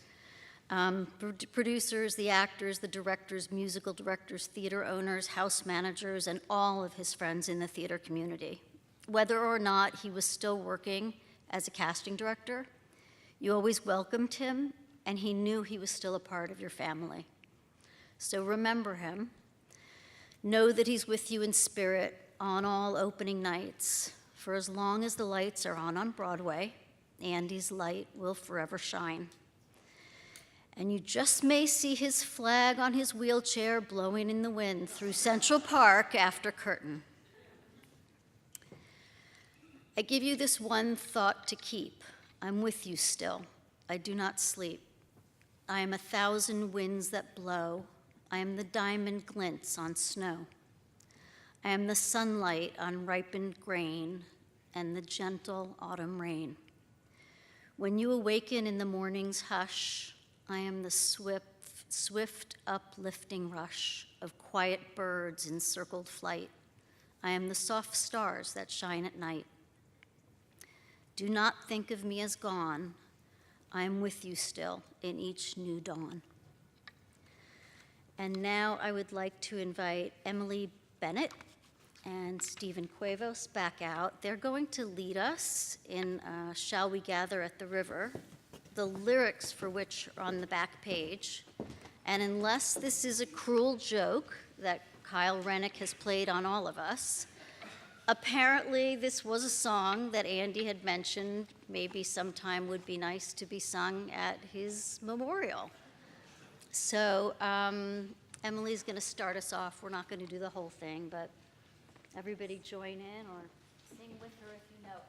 Speaker 2: Producers, the actors, the directors, musical directors, theater owners, house managers, and all of his friends in the theater community. Whether or not he was still working as a casting director, you always welcomed him, and he knew he was still a part of your family. So remember him. Know that he's with you in spirit on all opening nights. For as long as the lights are on Broadway, Andy's light will forever shine. And you just may see his flag on his wheelchair blowing in the wind through Central Park after curtain. I give you this one thought to keep. I'm with you still. I do not sleep. I am 1,000 winds that blow. I am the diamond glints on snow. I am the sunlight on ripened grain and the gentle autumn rain. When you awaken in the morning's hush, I am the swift uplifting rush of quiet birds in circled flight. I am the soft stars that shine at night. Do not think of me as gone. I am with you still in each new dawn. And now I would like to invite Emily Bennett and Stephen Cuevos back out. They're going to lead us in Shall We Gather at the River, the lyrics for which are on the back page. And unless this is a cruel joke that Kyle Rennick has played on all of us, apparently this was a song that Andy had mentioned maybe sometime would be nice to be sung at his memorial. So Emily's going to start us off. We're not going to do the whole thing, but everybody join in or sing with her if you know.